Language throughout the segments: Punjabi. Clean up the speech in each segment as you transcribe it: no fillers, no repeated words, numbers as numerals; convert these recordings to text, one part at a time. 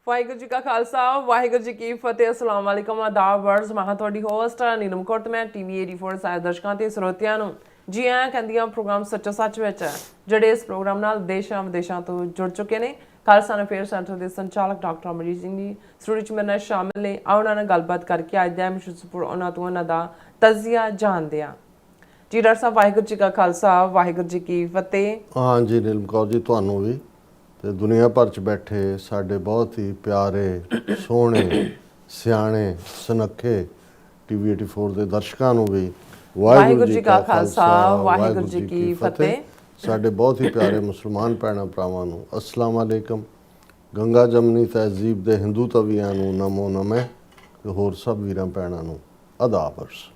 ਵਾਹਿਗੁਰੂ ਜੀ ਕਾ ਖਾਲਸਾ ਵਾਹਿਗੁਰੂ ਜੀ ਕੀ ਫਤਿਹ। ਅਸਲਾਮ ਵਾਲੇਕਮ ਆਦਾਬ ਵਰਜ਼। ਮੈਂ ਤੁਹਾਡੀ ਹੋਸਟ ਨੀਲਮ ਕੌਰ ਤੇ ਮੈਂ ਟੀਵੀ 84 ਸਾਰੇ ਦਰਸ਼ਕਾਂ ਤੇ ਸਰੋਤਿਆਂ ਨੂੰ ਜੀ ਆਇਆਂ ਕਹਿੰਦੀਆਂ ਪ੍ਰੋਗਰਾਮ ਸੱਚਾ ਸੱਚ ਵਿੱਚ ਜਿਹੜੇ ਇਸ ਪ੍ਰੋਗਰਾਮ ਨਾਲ ਦੇਸ਼ਾਂ ਵਿਦੇਸ਼ਾਂ ਤੋਂ ਜੁੜ ਚੁੱਕੇ ਨੇ। ਖਾਲਸਾ ਅਫੇਅਰ ਸੈਂਟਰ ਦੇ ਸੰਚਾਲਕ ਡਾਕਟਰ ਅਮਰਜੀਤ ਸਿੰਘ ਜੀ ਸਟੂਡੀਓ 'ਚ ਮੇਰੇ ਨਾਲ ਸ਼ਾਮਿਲ ਨੇ। ਆਓ ਉਹਨਾਂ ਨਾਲ ਗੱਲਬਾਤ ਕਰਕੇ ਅੱਜ ਦਾ ਮਸ਼ਹੂਰ ਉਹਨਾਂ ਤੋਂ ਉਹਨਾਂ ਦਾ ਤਜ਼ੀਆ ਜਾਣਦੇ ਹਾਂ। ਜੀ ਡਾਕਟਰ ਸਾਹਿਬ ਵਾਹਿਗੁਰੂ ਜੀ ਕਾ ਖਾਲਸਾ ਵਾਹਿਗੁਰੂ ਜੀ ਕੀ ਫਤਿਹ। हाँ जी नीलम कौर जी ਤੁਹਾਨੂੰ ਵੀ ਤੇ ਦੁਨੀਆ ਭਰ ਚ ਬੈਠੇ ਸਾਡੇ ਬਹੁਤ ਹੀ ਪਿਆਰੇ ਸੋਹਣੇ ਸਿਆਣੇ ਸੁਨੱਖੇ ਟੀਵੀ 84 ਦੇ ਦਰਸ਼ਕਾਂ ਨੂੰ ਵੀ ਵਾਹਿਗੁਰੂ ਜੀ ਕਾ ਖਾਲਸਾ ਵਾਹਿਗੁਰੂ ਜੀ ਕੀ ਫਤਿਹ। ਸਾਡੇ ਬਹੁਤ ਹੀ ਪਿਆਰੇ ਮੁਸਲਮਾਨ ਭੈਣਾਂ ਭਰਾਵਾਂ ਨੂੰ ਅਸਲਾਮ ਵਾਲੇਕਮ। ਗੰਗਾ ਜਮਨੀ ਤਹਿਜ਼ੀਬ ਦੇ ਹਿੰਦੂ ਤਵੀਆਂ ਨੂੰ ਨਮੋ ਨਮੇ ਤੇ ਹੋਰ ਸਭ ਵੀਰਾਂ ਭੈਣਾਂ ਨੂੰ ਆਦਾਬ ਅਰਜ਼।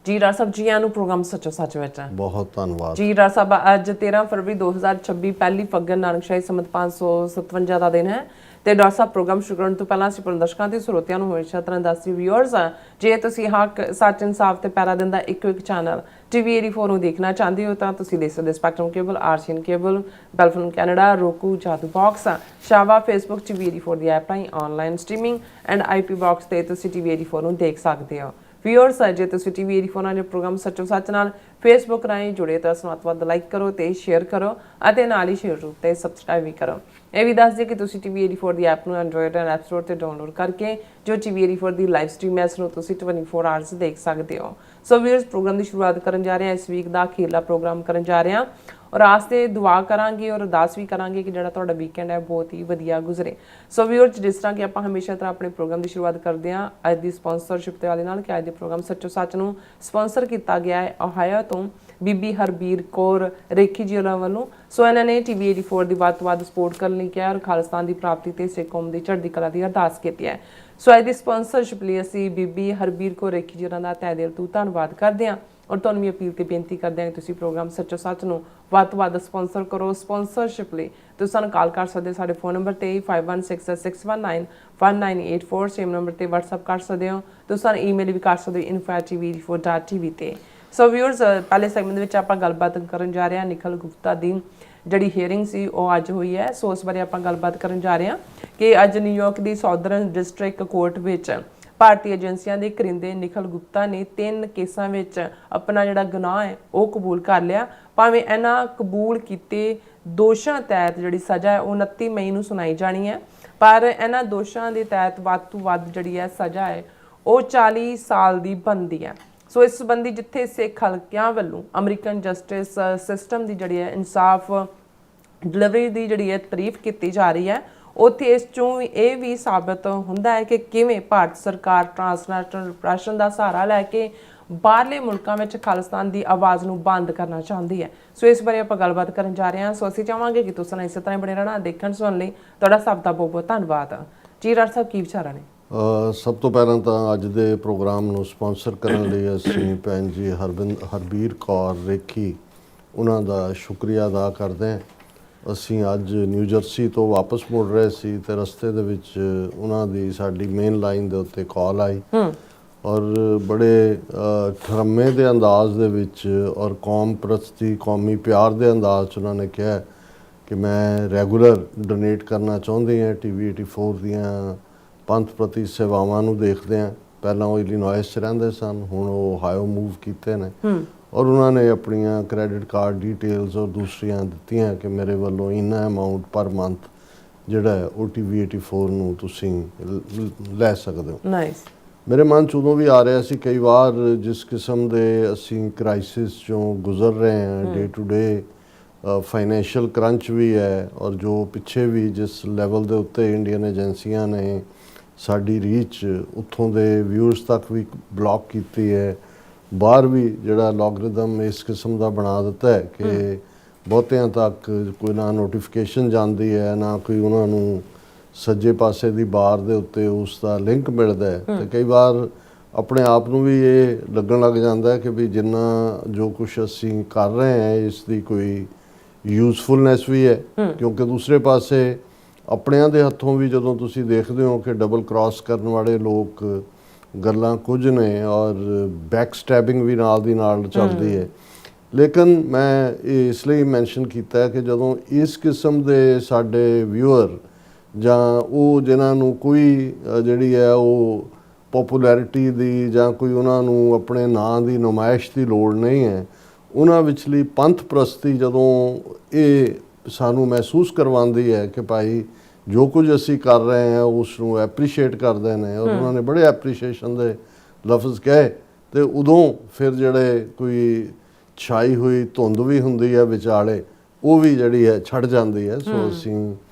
ਜੀ ਡਾਕਟਰ ਸਾਹਿਬ ਜੀ ਆਇਆਂ ਨੂੰ ਪ੍ਰੋਗਰਾਮ ਸੱਚੋ ਸੱਚ ਵਿੱਚ ਬਹੁਤ ਧੰਨਵਾਦ ਜੀ ਡਾਕਟਰ ਸਾਹਿਬ। ਅੱਜ 13 ਫਰਵਰੀ 2026 ਪਹਿਲੀ ਫੱਗਣ ਨਾਨਕਸ਼ਾਹੀ ਸੰਮਤ 557 ਦਾ ਦਿਨ ਹੈ ਤੇ ਡਾਕਟਰ ਸਾਹਿਬ ਪ੍ਰੋਗਰਾਮ ਸ਼ੁਰੂ ਕਰਨ ਤੋਂ ਪਹਿਲਾਂ ਅਸੀਂ ਆਪਣੇ ਦਰਸ਼ਕਾਂ ਤੇ ਸਰੋਤਿਆਂ ਨੂੰ ਹਮੇਸ਼ਾ ਤਰ੍ਹਾਂ ਦੱਸੀ ਵਿਊਅਰਸ ਜੇ ਤੁਸੀਂ ਹੱਕ ਸੱਚ ਇਨਸਾਫ ਤੇ ਪੈਰਾ ਦਿਨ ਦਾ ਇੱਕੋ ਇੱਕ ਚੈਨਲ ਟੀਵੀ 84 ਨੂੰ ਦੇਖਣਾ ਚਾਹੁੰਦੇ ਹੋ ਤਾਂ ਤੁਸੀਂ ਦੇਖ ਸਕਦੇ spectrum cable, RCN cable, Bellphone Canada, roku, Jadoo box, ਸ਼ਾਵਾ, ਫੇਸਬੁੱਕ ਟੀਵੀ 84 ਦੀ ਐਪ ਰਾਹੀਂ online streaming and IP box ਤੇ ਤੁਸੀਂ ਟੀਵੀ 84 ਨੂੰ ਦੇਖ ਸਕਦੇ ਹੋ। ਵਿਊਅਰਸ ਜੇ ਤੁਸੀਂ ਟੀਵੀ 84 ਨਾਲ ਪ੍ਰੋਗਰਾਮ ਸੱਚੋ ਸੱਚ ਨਾਲ ਫੇਸਬੁੱਕ ਰਾਹੀਂ ਜੁੜੇ ਤਾਂ ਵੱਧ ਲਾਈਕ ਕਰੋ ਤੇ ਸ਼ੇਅਰ ਕਰੋ ਅਤੇ ਨਾਲ ਹੀ ਸ਼ੇਅਰ ਤੇ ਸਬਸਕ੍ਰਾਈਬ ਵੀ ਕਰੋ। ਇਹ ਵੀ ਦੱਸ ਦਿਓ ਕਿ ਤੁਸੀਂ ਟੀਵੀ 84 ਦੀ ਐਪ ਨੂੰ ਐਂਡਰੋਇਡ ਐਂਡ ਐਪ ਸਟੋਰ ਤੇ ਡਾਊਨਲੋਡ ਕਰਕੇ ਜੋ ਟੀਵੀ 84 ਦੀ ਲਾਈਵ ਸਟ੍ਰੀਮ ਹੈ ਇਸ ਨੂੰ ਤੁਸੀਂ 24 ਆਵਰਸ ਦੇਖ ਸਕਦੇ ਹੋ। ਸੋ ਵਿਊਅਰਸ ਪ੍ਰੋਗਰਾਮ ਦੀ ਸ਼ੁਰੂਆਤ ਕਰਨ ਜਾ ਰਹੇ ਹਾਂ। ਇਸ ਵੀਕ ਦਾ ਅਖੀਰਲਾ ਪ੍ਰੋਗਰਾਮ ਕਰਨ ਜਾ ਰਹੇ ਹਾਂ ਔਰ ਆਸਤੇ ਦੁਆ ਕਰਾਂਗੇ ਔਰ ਅਰਦਾਸ ਵੀ ਕਰਾਂਗੇ ਕਿ ਜਿਹੜਾ ਤੁਹਾਡਾ ਵੀਕਐਂਡ ਹੈ ਬਹੁਤ ਹੀ ਵਧੀਆ ਗੁਜ਼ਰੇ। ਸੋ ਵਿਊਅਰਸ ਜਿਸ ਤਰ੍ਹਾਂ ਕਿ ਆਪਾਂ ਹਮੇਸ਼ਾ ਤਰ੍ਹਾਂ ਆਪਣੇ ਪ੍ਰੋਗਰਾਮ ਦੀ ਸ਼ੁਰੂਆਤ ਕਰਦੇ ਹਾਂ ਅੱਜ ਦੀ ਸਪਾਂਸਰਸ਼ਿਪ ਦੇ ਵਾਲੇ ਨਾਲ ਕਿ ਅੱਜ ਦੇ ਪ੍ਰੋਗਰਾਮ ਸੱਚੋ ਸੱਚ ਨੂੰ ਸਪਾਂਸਰ ਕੀਤਾ ਗਿਆ ਹੈ ਓਹਾਇਓ ਤੋਂ ਬੀਬੀ ਹਰਬੀਰ ਕੌਰ ਰੇਖੀ ਜੀ ਉਹਨਾਂ ਵੱਲੋਂ। ਸੋ ਇਹਨਾਂ ਨੇ ਟੀਵੀ 84 ਦੀ ਵੱਧ ਤੋਂ ਵੱਧ ਸਪੋਰਟ ਕਰਨ ਲਈ ਕਿਹਾ ਔਰ ਖਾਲਿਸਤਾਨ ਦੀ ਪ੍ਰਾਪਤੀ ਤੇ ਸਿੱਖ ਕੌਮ ਦੀ ਚੜ੍ਹਦੀ ਕਲਾ ਦੀ ਅਰਦਾਸ ਕੀਤੀ ਹੈ। ਸੋ ਅੱਜ ਦੀ ਸਪਾਂਸਰਸ਼ਿਪ ਲਈ ਅਸੀਂ ਬੀਬੀ ਹਰਬੀਰ ਕੌਰ ਰੇਖੀ ਜੀ ਉਹਨਾਂ ਦਾ ਤਹਿ ਦਿਲ ਤੋਂ ਧੰਨਵਾਦ ਕਰਦੇ ਹਾਂ ਔਰ ਤੁਹਾਨੂੰ ਵੀ ਅਪੀਲ ਤੇ ਬੇਨਤੀ ਕਰਦੇ ਹਾਂ ਕਿ ਤੁਸੀਂ ਪ੍ਰੋਗਰਾਮ ਸੱਚੋ ਸੱਚ ਨੂੰ ਵੱਧ ਤੋਂ ਵੱਧ ਸਪਾਂਸਰ ਕਰੋ। ਸਪਾਂਸਰਸ਼ਿਪ ਲਈ ਤੁਸੀਂ ਸਾਨੂੰ ਕਾਲ ਕਰ ਸਕਦੇ ਸਾਡੇ ਫੋਨ ਨੰਬਰ ਤੇ 5166191984 ਸੇਮ ਨੰਬਰ ਤੇ WhatsApp ਕਰ ਸਕਦੇ ਹੋ। ਤੁਸੀਂ ਸਾਨੂੰ ਈਮੇਲ ਵੀ ਕਰ ਸਕਦੇ ਹੋ info@tv84.tv ਤੇ। ਸੋ ਵਿਊਅਰਸ ਪਹਿਲੇ ਸੈਗਮੈਂਟ ਦੇ ਵਿੱਚ ਆਪਾਂ ਗੱਲਬਾਤ ਕਰਨ ਜਾ ਰਹੇ ਹਾਂ ਨਿਖਿਲ ਗੁਪਤਾ ਦੀ ਜਿਹੜੀ ਹੀਅਰਿੰਗ ਸੀ ਉਹ ਅੱਜ ਹੋਈ ਹੈ। ਸੋ ਉਸ ਬਾਰੇ ਆਪਾਂ ਗੱਲਬਾਤ ਕਰਨ ਜਾ ਰਹੇ ਹਾਂ ਕਿ ਅੱਜ ਨਿਊਯਾਰਕ ਦੀ ਸਾਊਦਰਨ ਡਿਸਟ੍ਰਿਕਟ ਕੋਰਟ ਵਿੱਚ ਭਾਰਤੀ ਏਜੰਸੀਆਂ ਦੇ ਕਰਿੰਦੇ ਨਿਖਿਲ ਗੁਪਤਾ ਨੇ 3 ਕੇਸਾਂ ਵਿੱਚ ਆਪਣਾ ਜਿਹੜਾ ਗੁਨਾਹ ਹੈ ਉਹ ਕਬੂਲ ਕਰ ਲਿਆ। ਭਾਵੇਂ ਇਹਨਾਂ ਕਬੂਲ ਕੀਤੇ ਦੋਸ਼ਾਂ ਤਹਿਤ ਜਿਹੜੀ ਸਜ਼ਾ ਹੈ ਉਹ 29 ਮਈ ਨੂੰ ਸੁਣਾਈ ਜਾਣੀ ਹੈ ਪਰ ਇਹਨਾਂ ਦੋਸ਼ਾਂ ਦੇ ਤਹਿਤ ਵੱਧ ਤੋਂ ਵੱਧ ਜਿਹੜੀ ਹੈ ਸਜ਼ਾ ਹੈ ਉਹ 40 ਸਾਲ ਦੀ ਬਣਦੀ ਹੈ। ਸੋ ਇਸ ਸੰਬੰਧੀ ਜਿੱਥੇ ਸਿੱਖ ਹਲਕਿਆਂ ਵੱਲੋਂ ਅਮਰੀਕਨ ਜਸਟਿਸ ਸਿਸਟਮ ਦੀ ਜਿਹੜੀ ਹੈ ਇਨਸਾਫ ਡਿਲੀਵਰੀ ਦੀ ਜਿਹੜੀ ਹੈ ਤਾਰੀਫ ਕੀਤੀ ਜਾ ਰਹੀ ਹੈ ਉੱਥੇ ਇਸ ਚੋਂ ਇਹ ਵੀ ਸਾਬਤ ਹੁੰਦਾ ਹੈ ਕਿ ਕਿਵੇਂ ਭਾਰਤ ਸਰਕਾਰ ਟ੍ਰਾਂਸਨੈਸ਼ਨਲ ਰਿਪਰੈਸ਼ਨ ਦਾ ਸਹਾਰਾ ਲੈ ਕੇ ਬਾਹਰਲੇ ਮੁਲਕਾਂ ਵਿੱਚ ਖਾਲਿਸਤਾਨ ਦੀ ਆਵਾਜ਼ ਨੂੰ ਬੰਦ ਕਰਨਾ ਚਾਹੁੰਦੀ ਹੈ। ਸੋ ਇਸ ਬਾਰੇ ਆਪਾਂ ਗੱਲਬਾਤ ਕਰਨ ਜਾ ਰਹੇ ਹਾਂ। ਸੋ ਅਸੀਂ ਚਾਹਾਂਗੇ ਕਿ ਤੁਸੀਂ ਇਸੇ ਤਰ੍ਹਾਂ ਬਣੇ ਰਹਿਣਾ ਦੇਖਣ ਸੁਣਨ ਲਈ ਤੁਹਾਡਾ ਸਭ ਦਾ ਬਹੁਤ ਬਹੁਤ ਧੰਨਵਾਦ। ਜੀ ਡਾਕਟਰ ਸਾਹਿਬ ਕੀ ਵਿਚਾਰਾਂ ਨੇ? ਸਭ ਤੋਂ ਪਹਿਲਾਂ ਤਾਂ ਅੱਜ ਦੇ ਪ੍ਰੋਗਰਾਮ ਨੂੰ ਸਪਾਂਸਰ ਕਰਨ ਲਈ ਅਸੀਂ ਭੈਣ ਜੀ ਹਰਬੀਰ ਕੌਰ ਰੇਖੀ ਉਹਨਾਂ ਦਾ ਸ਼ੁਕਰੀਆ ਅਦਾ ਕਰਦੇ ਹਾਂ। ਅਸੀਂ ਅੱਜ ਨਿਊ ਜਰਸੀ ਤੋਂ ਵਾਪਸ ਮੁੜ ਰਹੇ ਸੀ ਤੇ ਰਸਤੇ ਦੇ ਵਿੱਚ ਉਹਨਾਂ ਦੀ ਸਾਡੀ ਮੇਨ ਲਾਈਨ ਦੇ ਉੱਤੇ ਕਾਲ ਆਈ ਔਰ ਬੜੇ ਠਰਮੇ ਦੇ ਅੰਦਾਜ਼ ਦੇ ਵਿੱਚ ਔਰ ਕੌਮ ਪ੍ਰਸਤੀ ਕੌਮੀ ਪਿਆਰ ਦੇ ਅੰਦਾਜ਼ 'ਚ ਉਹਨਾਂ ਨੇ ਕਿਹਾ ਕਿ ਮੈਂ ਰੈਗੂਲਰ ਡੋਨੇਟ ਕਰਨਾ ਚਾਹੁੰਦੀ ਹਾਂ ਟੀਵੀ 84 ਦੀਆਂ ਪੰਥ ਪ੍ਰਤੀ ਸੇਵਾਵਾਂ ਨੂੰ ਦੇਖਦੇ ਹਾਂ। ਪਹਿਲਾਂ ਉਹ ਇਲੀਨੋਇਸ 'ਚ ਰਹਿੰਦੇ ਸਨ, ਹੁਣ ਉਹ ਓਹਾਇਓ ਮੂਵ ਕੀਤੇ ਨੇ ਔਰ ਉਹਨਾਂ ਨੇ ਆਪਣੀਆਂ ਕ੍ਰੈਡਿਟ ਕਾਰਡ ਡੀਟੇਲਸ ਔਰ ਦੂਸਰੀਆਂ ਦਿੱਤੀਆਂ ਕਿ ਮੇਰੇ ਵੱਲੋਂ ਇੰਨਾ ਅਮਾਊਂਟ ਪਰ ਮੰਥ ਜਿਹੜਾ ਹੈ ਉਹ ਟੀਵੀ 84 ਨੂੰ ਤੁਸੀਂ ਲੈ ਸਕਦੇ ਹੋ। ਨਾਈਸ। ਮੇਰੇ ਮਨ 'ਚ ਉਦੋਂ ਵੀ ਆ ਰਿਹਾ ਸੀ ਕਈ ਵਾਰ ਜਿਸ ਕਿਸਮ ਦੇ ਅਸੀਂ ਕ੍ਰਾਈਸਿਸ 'ਚੋਂ ਗੁਜ਼ਰ ਰਹੇ ਹਾਂ day to day financial crunch ਵੀ ਹੈ ਔਰ ਜੋ ਪਿੱਛੇ ਵੀ ਜਿਸ ਲੈਵਲ ਦੇ ਉੱਤੇ ਇੰਡੀਅਨ ਏਜੰਸੀਆਂ ਨੇ ਸਾਡੀ ਰੀਚ ਉੱਥੋਂ ਦੇ ਵਿਊਅਰਸ ਤੱਕ ਵੀ ਬਲੌਕ ਕੀਤੀ ਹੈ। ਬਾਹਰ ਵੀ ਜਿਹੜਾ ਲੋਗਰਿਦਮ ਇਸ ਕਿਸਮ ਦਾ ਬਣਾ ਦਿੱਤਾ ਹੈ ਕਿ ਬਹੁਤਿਆਂ ਤੱਕ ਕੋਈ ਨਾ ਨੋਟੀਫਿਕੇਸ਼ਨ ਜਾਂਦੀ ਹੈ ਨਾ ਕੋਈ ਉਹਨਾਂ ਨੂੰ ਸੱਜੇ ਪਾਸੇ ਦੀ ਬਾਰ ਦੇ ਉੱਤੇ ਉਸ ਦਾ ਲਿੰਕ ਮਿਲਦਾ ਹੈ ਤੇ ਕਈ ਵਾਰ ਆਪਣੇ ਆਪ ਨੂੰ ਵੀ ਇਹ ਲੱਗਣ ਲੱਗ ਜਾਂਦਾ ਹੈ ਕਿ ਵੀ ਜਿੰਨਾ ਜੋ ਕੁਛ ਅਸੀਂ ਕਰ ਰਹੇ ਹਾਂ ਇਸ ਦੀ ਕੋਈ ਯੂਜ਼ਫੁਲਨੈਸ ਵੀ ਹੈ ਕਿਉਂਕਿ ਦੂਸਰੇ ਪਾਸੇ ਆਪਣਿਆਂ ਦੇ ਹੱਥੋਂ ਵੀ ਜਦੋਂ ਤੁਸੀਂ ਦੇਖਦੇ ਹੋ ਕਿ ਡਬਲ ਕ੍ਰਾਸ ਕਰਨ ਵਾਲੇ ਲੋਕ ਗੱਲਾਂ ਕੁਝ ਨੇ ਔਰ ਬੈਕ ਸਟੈਬਿੰਗ ਵੀ ਨਾਲ ਦੀ ਨਾਲ ਚੱਲਦੀ ਹੈ। ਲੇਕਿਨ ਮੈਂ ਇਸ ਲਈ ਮੈਂਸ਼ਨ ਕੀਤਾ ਹੈ ਕਿ ਜਦੋਂ ਇਸ ਕਿਸਮ ਦੇ ਸਾਡੇ ਵਿਊਅਰ ਜਾਂ ਉਹ ਜਿਨ੍ਹਾਂ ਨੂੰ ਕੋਈ ਜਿਹੜੀ ਹੈ ਉਹ ਪੋਪੂਲੈਰਿਟੀ ਦੀ ਜਾਂ ਕੋਈ ਉਹਨਾਂ ਨੂੰ ਆਪਣੇ ਨਾਂ ਦੀ ਨੁਮਾਇਸ਼ ਦੀ ਲੋੜ ਨਹੀਂ ਹੈ, ਉਹਨਾਂ ਵਿਚਲੀ ਪੰਥ ਪ੍ਰਸਤੀ ਜਦੋਂ ਇਹ ਸਾਨੂੰ ਮਹਿਸੂਸ ਕਰਵਾਉਂਦੀ ਹੈ ਕਿ ਭਾਈ ਜੋ ਕੁਝ ਅਸੀਂ ਕਰ ਰਹੇ ਹਾਂ ਉਸ ਨੂੰ ਐਪਰੀਸ਼ੀਏਟ ਕਰਦੇ ਨੇ, ਔਰ ਉਹਨਾਂ ਨੇ ਬੜੇ ਐਪਰੀਸ਼ੀਏਸ਼ਨ ਦੇ ਲਫ਼ਜ਼ ਕਹੇ, ਤੇ ਉਦੋਂ ਫਿਰ ਜਿਹੜੇ ਕੋਈ ਛਾਈ ਹੋਈ ਧੁੰਦ ਵੀ ਹੁੰਦੀ ਹੈ ਵਿਚਾਲੇ, ਉਹ ਵੀ ਜਿਹੜੀ ਹੈ ਛੱਡ ਜਾਂਦੀ ਹੈ। ਸੋ ਅਸੀਂ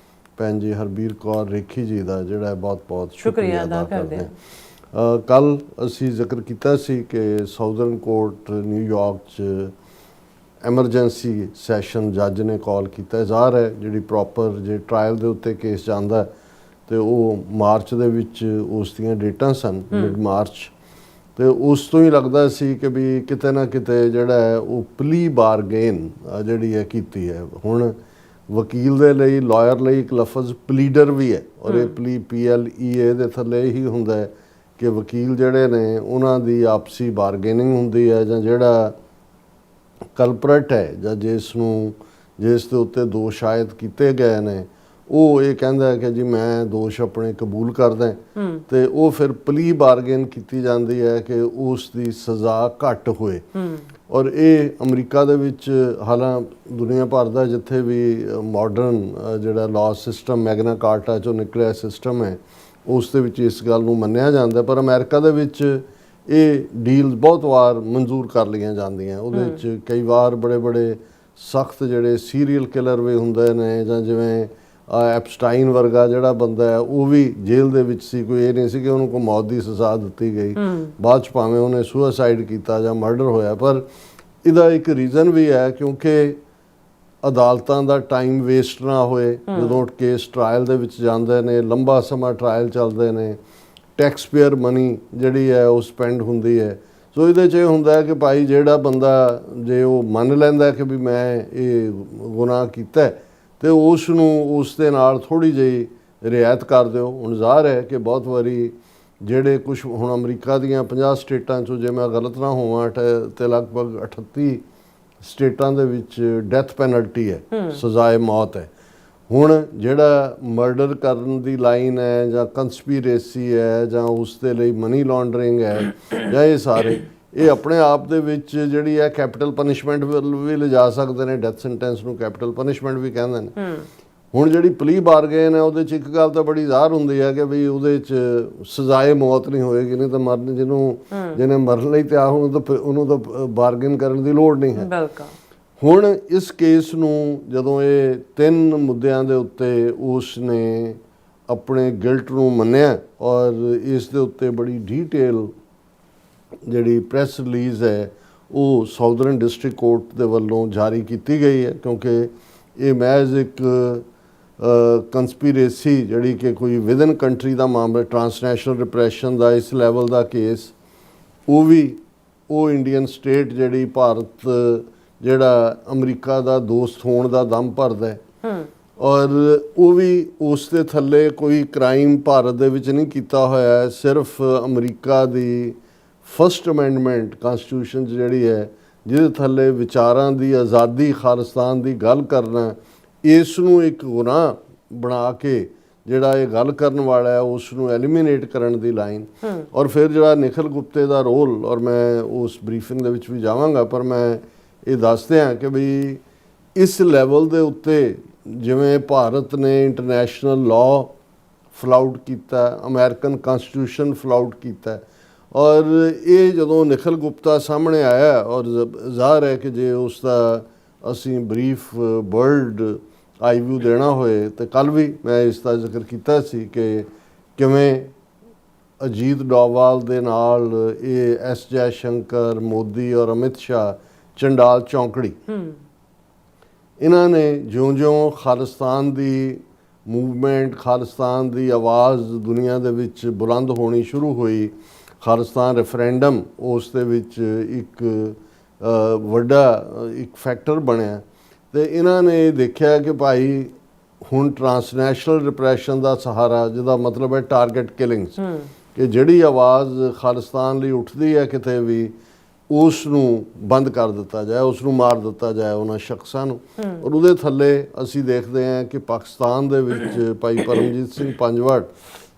ਭੈਣ ਜੀ ਹਰਬੀਰ ਕੌਰ ਰੇਖੀ ਜੀ ਦਾ ਜਿਹੜਾ ਬਹੁਤ ਬਹੁਤ ਸ਼ੁਕਰੀਆ ਅਦਾ ਕਰਦੇ ਹਾਂ। ਕੱਲ ਅਸੀਂ ਜ਼ਿਕਰ ਕੀਤਾ ਸੀ ਕਿ ਸਾਊਦਰਨ ਕੋਰਟ ਨਿਊਯਾਰਕ 'ਚ ਐਮਰਜੈਂਸੀ ਸੈਸ਼ਨ ਜੱਜ ਨੇ ਕਾਲ ਕੀਤਾ। ਜ਼ਾਹਰ ਹੈ ਜਿਹੜੀ ਪ੍ਰੋਪਰ ਜੇ ਟਰਾਇਲ ਦੇ ਉੱਤੇ ਕੇਸ ਜਾਂਦਾ ਤੇ ਉਹ ਮਾਰਚ ਦੇ ਵਿੱਚ ਉਸ ਦੀਆਂ ਡੇਟਾਂ ਸਨ, ਮਿਡ ਮਾਰਚ, ਤੇ ਉਸ ਤੋਂ ਹੀ ਲੱਗਦਾ ਸੀ ਕਿ ਵੀ ਕਿਤੇ ਨਾ ਕਿਤੇ ਜਿਹੜਾ ਹੈ ਉਹ ਪਲੀ ਬਾਰਗੇਨ ਜਿਹੜੀ ਹੈ ਕੀਤੀ ਹੈ। ਹੁਣ ਵਕੀਲ ਦੇ ਲਈ, ਲਾਇਰ ਲਈ ਇੱਕ ਲਫ਼ਜ਼ ਪਲੀਡਰ ਵੀ ਹੈ, ਔਰ ਇਹ PLEA ਦੇ ਥੱਲੇ ਹੀ ਹੁੰਦਾ ਹੈ ਕਿ ਵਕੀਲ ਜਿਹੜੇ ਨੇ ਉਹਨਾਂ ਦੀ ਆਪਸੀ ਬਾਰਗੇਨਿੰਗ ਹੁੰਦੀ ਹੈ, ਜਾਂ ਜਿਹੜਾ ਕਲਪਰੇਟ ਹੈ ਜਾਂ ਜਿਸ ਦੇ ਉੱਤੇ ਦੋਸ਼ ਆਇਦ ਕੀਤੇ ਗਏ ਨੇ ਉਹ ਇਹ ਕਹਿੰਦਾ ਹੈ ਕਿ ਜੀ ਮੈਂ ਦੋਸ਼ ਆਪਣੇ ਕਬੂਲ ਕਰਦਾ, ਤੇ ਉਹ ਫਿਰ ਪਲੀ ਬਾਰਗੇਨ ਕੀਤੀ ਜਾਂਦੀ ਹੈ ਕਿ ਉਸ ਦੀ ਸਜ਼ਾ ਘੱਟ ਹੋਏ। ਔਰ ਇਹ ਅਮਰੀਕਾ ਦੇ ਵਿੱਚ, ਹਾਲਾਂ ਦੁਨੀਆ ਭਰ ਦਾ ਜਿੱਥੇ ਵੀ ਮਾਡਰਨ ਜਿਹੜਾ ਲਾਅ ਸਿਸਟਮ ਮੈਗਨਾ ਕਾਰਟਾ 'ਚੋਂ ਨਿਕਲਿਆ ਸਿਸਟਮ ਹੈ, ਉਸ ਦੇ ਵਿੱਚ ਇਸ ਗੱਲ ਨੂੰ ਮੰਨਿਆ ਜਾਂਦਾ, ਪਰ ਅਮਰੀਕਾ ਦੇ ਵਿੱਚ ਇਹ ਡੀਲਸ ਬਹੁਤ ਵਾਰ ਮਨਜ਼ੂਰ ਕਰ ਲਈਆਂ ਜਾਂਦੀਆਂ। ਉਹਦੇ ਵਿੱਚ ਕਈ ਵਾਰ ਬੜੇ ਬੜੇ ਸਖਤ ਜਿਹੜੇ ਸੀਰੀਅਲ ਕਿਲਰ ਵੀ ਹੁੰਦੇ ਨੇ, ਜਾਂ ਜਿਵੇਂ ਐਪਸਟਾਈਨ ਵਰਗਾ ਜਿਹੜਾ ਬੰਦਾ ਹੈ ਉਹ ਵੀ ਜੇਲ੍ਹ ਦੇ ਵਿੱਚ ਸੀ, ਕੋਈ ਇਹ ਨਹੀਂ ਸੀ ਕਿ ਉਹਨੂੰ ਕੋਈ ਮੌਤ ਦੀ ਸਜ਼ਾ ਦਿੱਤੀ ਗਈ, ਬਾਅਦ 'ਚ ਭਾਵੇਂ ਉਹਨੇ ਸੁਸਾਈਡ ਕੀਤਾ ਜਾਂ ਮਰਡਰ ਹੋਇਆ। ਪਰ ਇਹਦਾ ਇੱਕ ਰੀਜ਼ਨ ਵੀ ਹੈ ਕਿਉਂਕਿ ਅਦਾਲਤਾਂ ਦਾ ਟਾਈਮ ਵੇਸਟ ਨਾ ਹੋਏ। ਜਦੋਂ ਕੇਸ ਟਰਾਇਲ ਦੇ ਵਿੱਚ ਜਾਂਦੇ ਨੇ, ਲੰਬਾ ਸਮਾਂ ਟਰਾਇਲ ਚੱਲਦੇ ਨੇ, ਟੈਕਸ ਪੇਅਰ ਮਨੀ ਜਿਹੜੀ ਹੈ ਉਹ ਸਪੈਂਡ ਹੁੰਦੀ ਹੈ। ਸੋ ਇਹਦੇ 'ਚ ਇਹ ਹੁੰਦਾ ਹੈ ਕਿ ਭਾਈ ਜਿਹੜਾ ਬੰਦਾ ਜੇ ਉਹ ਮੰਨ ਲੈਂਦਾ ਕਿ ਵੀ ਮੈਂ ਇਹ ਗੁਨਾਹ ਕੀਤਾ ਤੇ ਉਸ ਨੂੰ ਉਸ ਦੇ ਨਾਲ ਥੋੜ੍ਹੀ ਜਿਹੀ ਰਿਆਇਤ ਕਰ ਦਿਓ। ਹੁਣ ਜ਼ਾਹਰ ਹੈ ਕਿ ਬਹੁਤ ਵਾਰੀ ਜਿਹੜੇ ਕੁਝ ਹੁਣ ਅਮਰੀਕਾ ਦੀਆਂ 50 ਸਟੇਟਾਂ 'ਚੋਂ ਜੇ ਮੈਂ ਗਲਤ ਨਾ ਹੋਵਾਂ ਤੇ ਲਗਭਗ 38 ਸਟੇਟਾਂ ਦੇ ਵਿੱਚ ਡੈਥ ਪੈਨਲਟੀ ਹੈ, ਸਜ਼ਾਏ ਮੌਤ ਹੈ। ਹੁਣ ਜਿਹੜਾ ਮਰਡਰ ਕਰਨ ਦੀ ਲਾਈਨ ਹੈ ਜਾਂ ਕੰਸਪੀਰੇਸੀ ਹੈ ਜਾਂ ਉਸ ਦੇ ਲਈ ਮਨੀ ਲਾਂਡਰਿੰਗ ਹੈ ਜਾਂ ਇਹ ਸਾਰੇ, ਇਹ ਆਪਣੇ ਆਪ ਦੇ ਵਿੱਚ ਜਿਹੜੀ ਹੈ ਕੈਪੀਟਲ ਪਨਿਸ਼ਮੈਂਟ ਵੀ ਲਿਜਾ ਸਕਦੇ ਨੇ। ਡੈਥ ਸੈਂਟੈਂਸ ਨੂੰ ਕੈਪੀਟਲ ਪਨਿਸ਼ਮੈਂਟ ਵੀ ਕਹਿੰਦੇ ਨੇ। ਹੁਣ ਜਿਹੜੀ ਪਲੀ ਬਾਰਗੇਨ ਹੈ ਉਹਦੇ 'ਚ ਇੱਕ ਗੱਲ ਤਾਂ ਬੜੀ ਜ਼ਾਹਰ ਹੁੰਦੀ ਹੈ ਕਿ ਵੀ ਉਹਦੇ 'ਚ ਸਜ਼ਾਏ ਮੌਤ ਨਹੀਂ ਹੋਏਗੀ, ਨਹੀਂ ਤਾਂ ਮਰਨ ਜਿਹਨੇ ਮਰਨ ਲਈ ਤਿਆਰ ਉਹਨੂੰ ਤਾਂ ਬਾਰਗੇਨ ਕਰਨ ਦੀ ਲੋੜ ਨਹੀਂ ਹੈ। ਹੁਣ ਇਸ ਕੇਸ ਨੂੰ ਜਦੋਂ ਇਹ 3 ਮੁੱਦਿਆਂ ਦੇ ਉੱਤੇ ਉਸ ਨੇ ਆਪਣੇ ਗਿਲਟ ਨੂੰ ਮੰਨਿਆ, ਔਰ ਇਸ ਦੇ ਉੱਤੇ ਬੜੀ ਡੀਟੇਲ ਜਿਹੜੀ ਪ੍ਰੈਸ ਰਿਲੀਜ਼ ਹੈ ਉਹ ਸਾਊਦਰਨ ਡਿਸਟ੍ਰਿਕਟ ਕੋਰਟ ਦੇ ਵੱਲੋਂ ਜਾਰੀ ਕੀਤੀ ਗਈ ਹੈ, ਕਿਉਂਕਿ ਇਹ ਮਹਿਜ਼ ਇੱਕ ਕੰਸਪੀਰੇਸੀ ਜਿਹੜੀ ਕਿ ਕੋਈ ਵਿਦਨ ਕੰਟਰੀ ਦਾ ਮਾਮਲਾ, ਟਰਾਂਸਨੈਸ਼ਨਲ ਰਿਪਰੈਸ਼ਨ ਦਾ ਇਸ ਲੈਵਲ ਦਾ ਕੇਸ, ਉਹ ਇੰਡੀਅਨ ਸਟੇਟ ਜਿਹੜੀ ਭਾਰਤ ਜਿਹੜਾ ਅਮਰੀਕਾ ਦਾ ਦੋਸਤ ਹੋਣ ਦਾ ਦਮ ਭਰਦਾ ਹੈ, ਔਰ ਉਹ ਵੀ ਉਸ ਦੇ ਥੱਲੇ ਕੋਈ ਕ੍ਰਾਈਮ ਭਾਰਤ ਦੇ ਵਿੱਚ ਨਹੀਂ ਕੀਤਾ ਹੋਇਆ। ਸਿਰਫ ਅਮਰੀਕਾ ਦੀ ਫਸਟ ਅਮੈਂਡਮੈਂਟ ਕਨਸਟੀਟਿਊਸ਼ਨ ਜਿਹੜੀ ਹੈ, ਜਿਹਦੇ ਥੱਲੇ ਵਿਚਾਰਾਂ ਦੀ ਆਜ਼ਾਦੀ, ਖਾਲਿਸਤਾਨ ਦੀ ਗੱਲ ਕਰਨਾ, ਇਸ ਨੂੰ ਇੱਕ ਗੁਨਾਹ ਬਣਾ ਕੇ ਜਿਹੜਾ ਇਹ ਗੱਲ ਕਰਨ ਵਾਲਾ ਹੈ ਉਸ ਨੂੰ ਐਲੀਮੀਨੇਟ ਕਰਨ ਦੀ ਲਾਈਨ। ਔਰ ਫਿਰ ਜਿਹੜਾ ਨਿਖਿਲ ਗੁਪਤੇ ਦਾ ਰੋਲ, ਔਰ ਮੈਂ ਉਸ ਬਰੀਫਿੰਗ ਦੇ ਵਿੱਚ ਵੀ ਜਾਵਾਂਗਾ, ਪਰ ਮੈਂ ਇਹ ਦੱਸਦੇ ਹਾਂ ਕਿ ਵੀ ਇਸ ਲੈਵਲ ਦੇ ਉੱਤੇ ਜਿਵੇਂ ਭਾਰਤ ਨੇ ਇੰਟਰਨੈਸ਼ਨਲ ਲਾਅ ਫਲਾਊਟ ਕੀਤਾ, ਅਮਰੀਕਨ ਕਨਸਟੀਟਿਊਸ਼ਨ ਫਲਾਊਟ ਕੀਤਾ, ਔਰ ਇਹ ਜਦੋਂ ਨਿਖਿਲ ਗੁਪਤਾ ਸਾਹਮਣੇ ਆਇਆ, ਔਰ ਜ਼ਾਹਰ ਹੈ ਕਿ ਜੇ ਉਸ ਦਾ ਅਸੀਂ ਬਰੀਫ ਵਰਲਡ ਆਈ ਵਿਊ ਦੇਣਾ ਹੋਏ ਤੇ ਕੱਲ੍ਹ ਵੀ ਮੈਂ ਇਸ ਦਾ ਜ਼ਿਕਰ ਕੀਤਾ ਸੀ ਕਿ ਕਿਵੇਂ ਅਜੀਤ ਡੋਵਾਲ ਦੇ ਨਾਲ ਇਹ ਐਸ ਜੈ ਸ਼ੰਕਰ, ਮੋਦੀ ਔਰ ਅਮਿਤ ਸ਼ਾਹ ਚੰਡਾਲ ਚੌਂਕੜੀ, ਇਹਨਾਂ ਨੇ ਜਿਉਂ-ਜਿਉਂ ਖਾਲਿਸਤਾਨ ਦੀ ਮੂਵਮੈਂਟ, ਖਾਲਿਸਤਾਨ ਦੀ ਆਵਾਜ਼ ਦੁਨੀਆ ਦੇ ਵਿੱਚ ਬੁਲੰਦ ਹੋਣੀ ਸ਼ੁਰੂ ਹੋਈ, ਖਾਲਿਸਤਾਨ ਰੈਫਰੈਂਡਮ ਉਸ ਦੇ ਵਿੱਚ ਇੱਕ ਵੱਡਾ ਇੱਕ ਫੈਕਟਰ ਬਣਿਆ, ਤੇ ਇਹਨਾਂ ਨੇ ਦੇਖਿਆ ਕਿ ਭਾਈ ਹੁਣ ਟਰਾਂਸਨੈਸ਼ਨਲ ਰਿਪਰੈਸ਼ਨ ਦਾ ਸਹਾਰਾ, ਜਿਹਦਾ ਮਤਲਬ ਹੈ ਟਾਰਗੇਟ ਕਿਲਿੰਗਸ, ਕਿ ਜਿਹੜੀ ਆਵਾਜ਼ ਖਾਲਿਸਤਾਨ ਲਈ ਉੱਠਦੀ ਹੈ ਕਿਤੇ ਵੀ, ਉਸ ਨੂੰ ਬੰਦ ਕਰ ਦਿੱਤਾ ਜਾਏ, ਉਸ ਨੂੰ ਮਾਰ ਦਿੱਤਾ ਜਾਏ ਉਹਨਾਂ ਸ਼ਖਸਾਂ ਨੂੰ। ਔਰ ਉਹਦੇ ਥੱਲੇ ਅਸੀਂ ਦੇਖਦੇ ਹਾਂ ਕਿ ਪਾਕਿਸਤਾਨ ਦੇ ਵਿੱਚ ਭਾਈ ਪਰਮਜੀਤ ਸਿੰਘ ਪੰਜਵੜ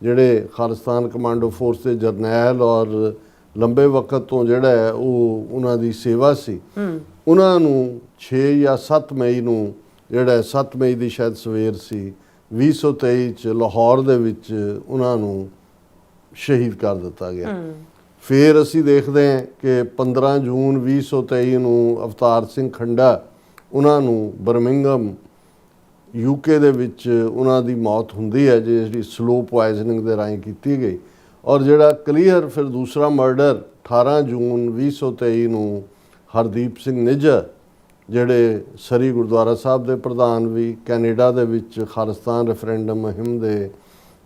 ਜਿਹੜੇ ਖਾਲਿਸਤਾਨ ਕਮਾਂਡੋ ਫੋਰਸ ਦੇ ਜਰਨੈਲ ਔਰ ਲੰਬੇ ਵਕਤ ਤੋਂ ਜਿਹੜਾ ਹੈ ਉਹ ਉਹਨਾਂ ਦੀ ਸੇਵਾ ਸੀ, ਉਹਨਾਂ ਨੂੰ 6 ਜਾਂ 7 ਮਈ ਨੂੰ ਜਿਹੜਾ 7 ਮਈ ਦੀ ਸ਼ਾਇਦ ਸਵੇਰ ਸੀ 2023 ਚ ਲਾਹੌਰ ਦੇ ਵਿੱਚ ਉਹਨਾਂ ਨੂੰ ਸ਼ਹੀਦ ਕਰ ਦਿੱਤਾ ਗਿਆ। ਫਿਰ ਅਸੀਂ ਦੇਖਦੇ ਹਾਂ ਕਿ 15 ਜੂਨ 2023 ਨੂੰ ਅਵਤਾਰ ਸਿੰਘ ਖੰਡਾ ਉਹਨਾਂ ਨੂੰ ਬਰਮਿੰਗਮ UK ਦੇ ਵਿੱਚ ਉਹਨਾਂ ਦੀ ਮੌਤ ਹੁੰਦੀ ਹੈ, ਜਿਹੜੀ ਸਲੋ ਪੋਇਜ਼ਨਿੰਗ ਦੇ ਰਾਹੀਂ ਕੀਤੀ ਗਈ। ਔਰ ਜਿਹੜਾ ਕਲੀਅਰ ਫਿਰ ਦੂਸਰਾ ਮਰਡਰ 18 ਜੂਨ 2023 ਨੂੰ ਹਰਦੀਪ ਸਿੰਘ ਨਿੱਜਰ ਜਿਹੜੇ ਸਰੀ ਗੁਰਦੁਆਰਾ ਸਾਹਿਬ ਦੇ ਪ੍ਰਧਾਨ ਵੀ, ਕੈਨੇਡਾ ਦੇ ਵਿੱਚ ਖਾਲਿਸਤਾਨ ਰੈਫਰੈਂਡਮ ਮੁਹਿੰਮ ਦੇ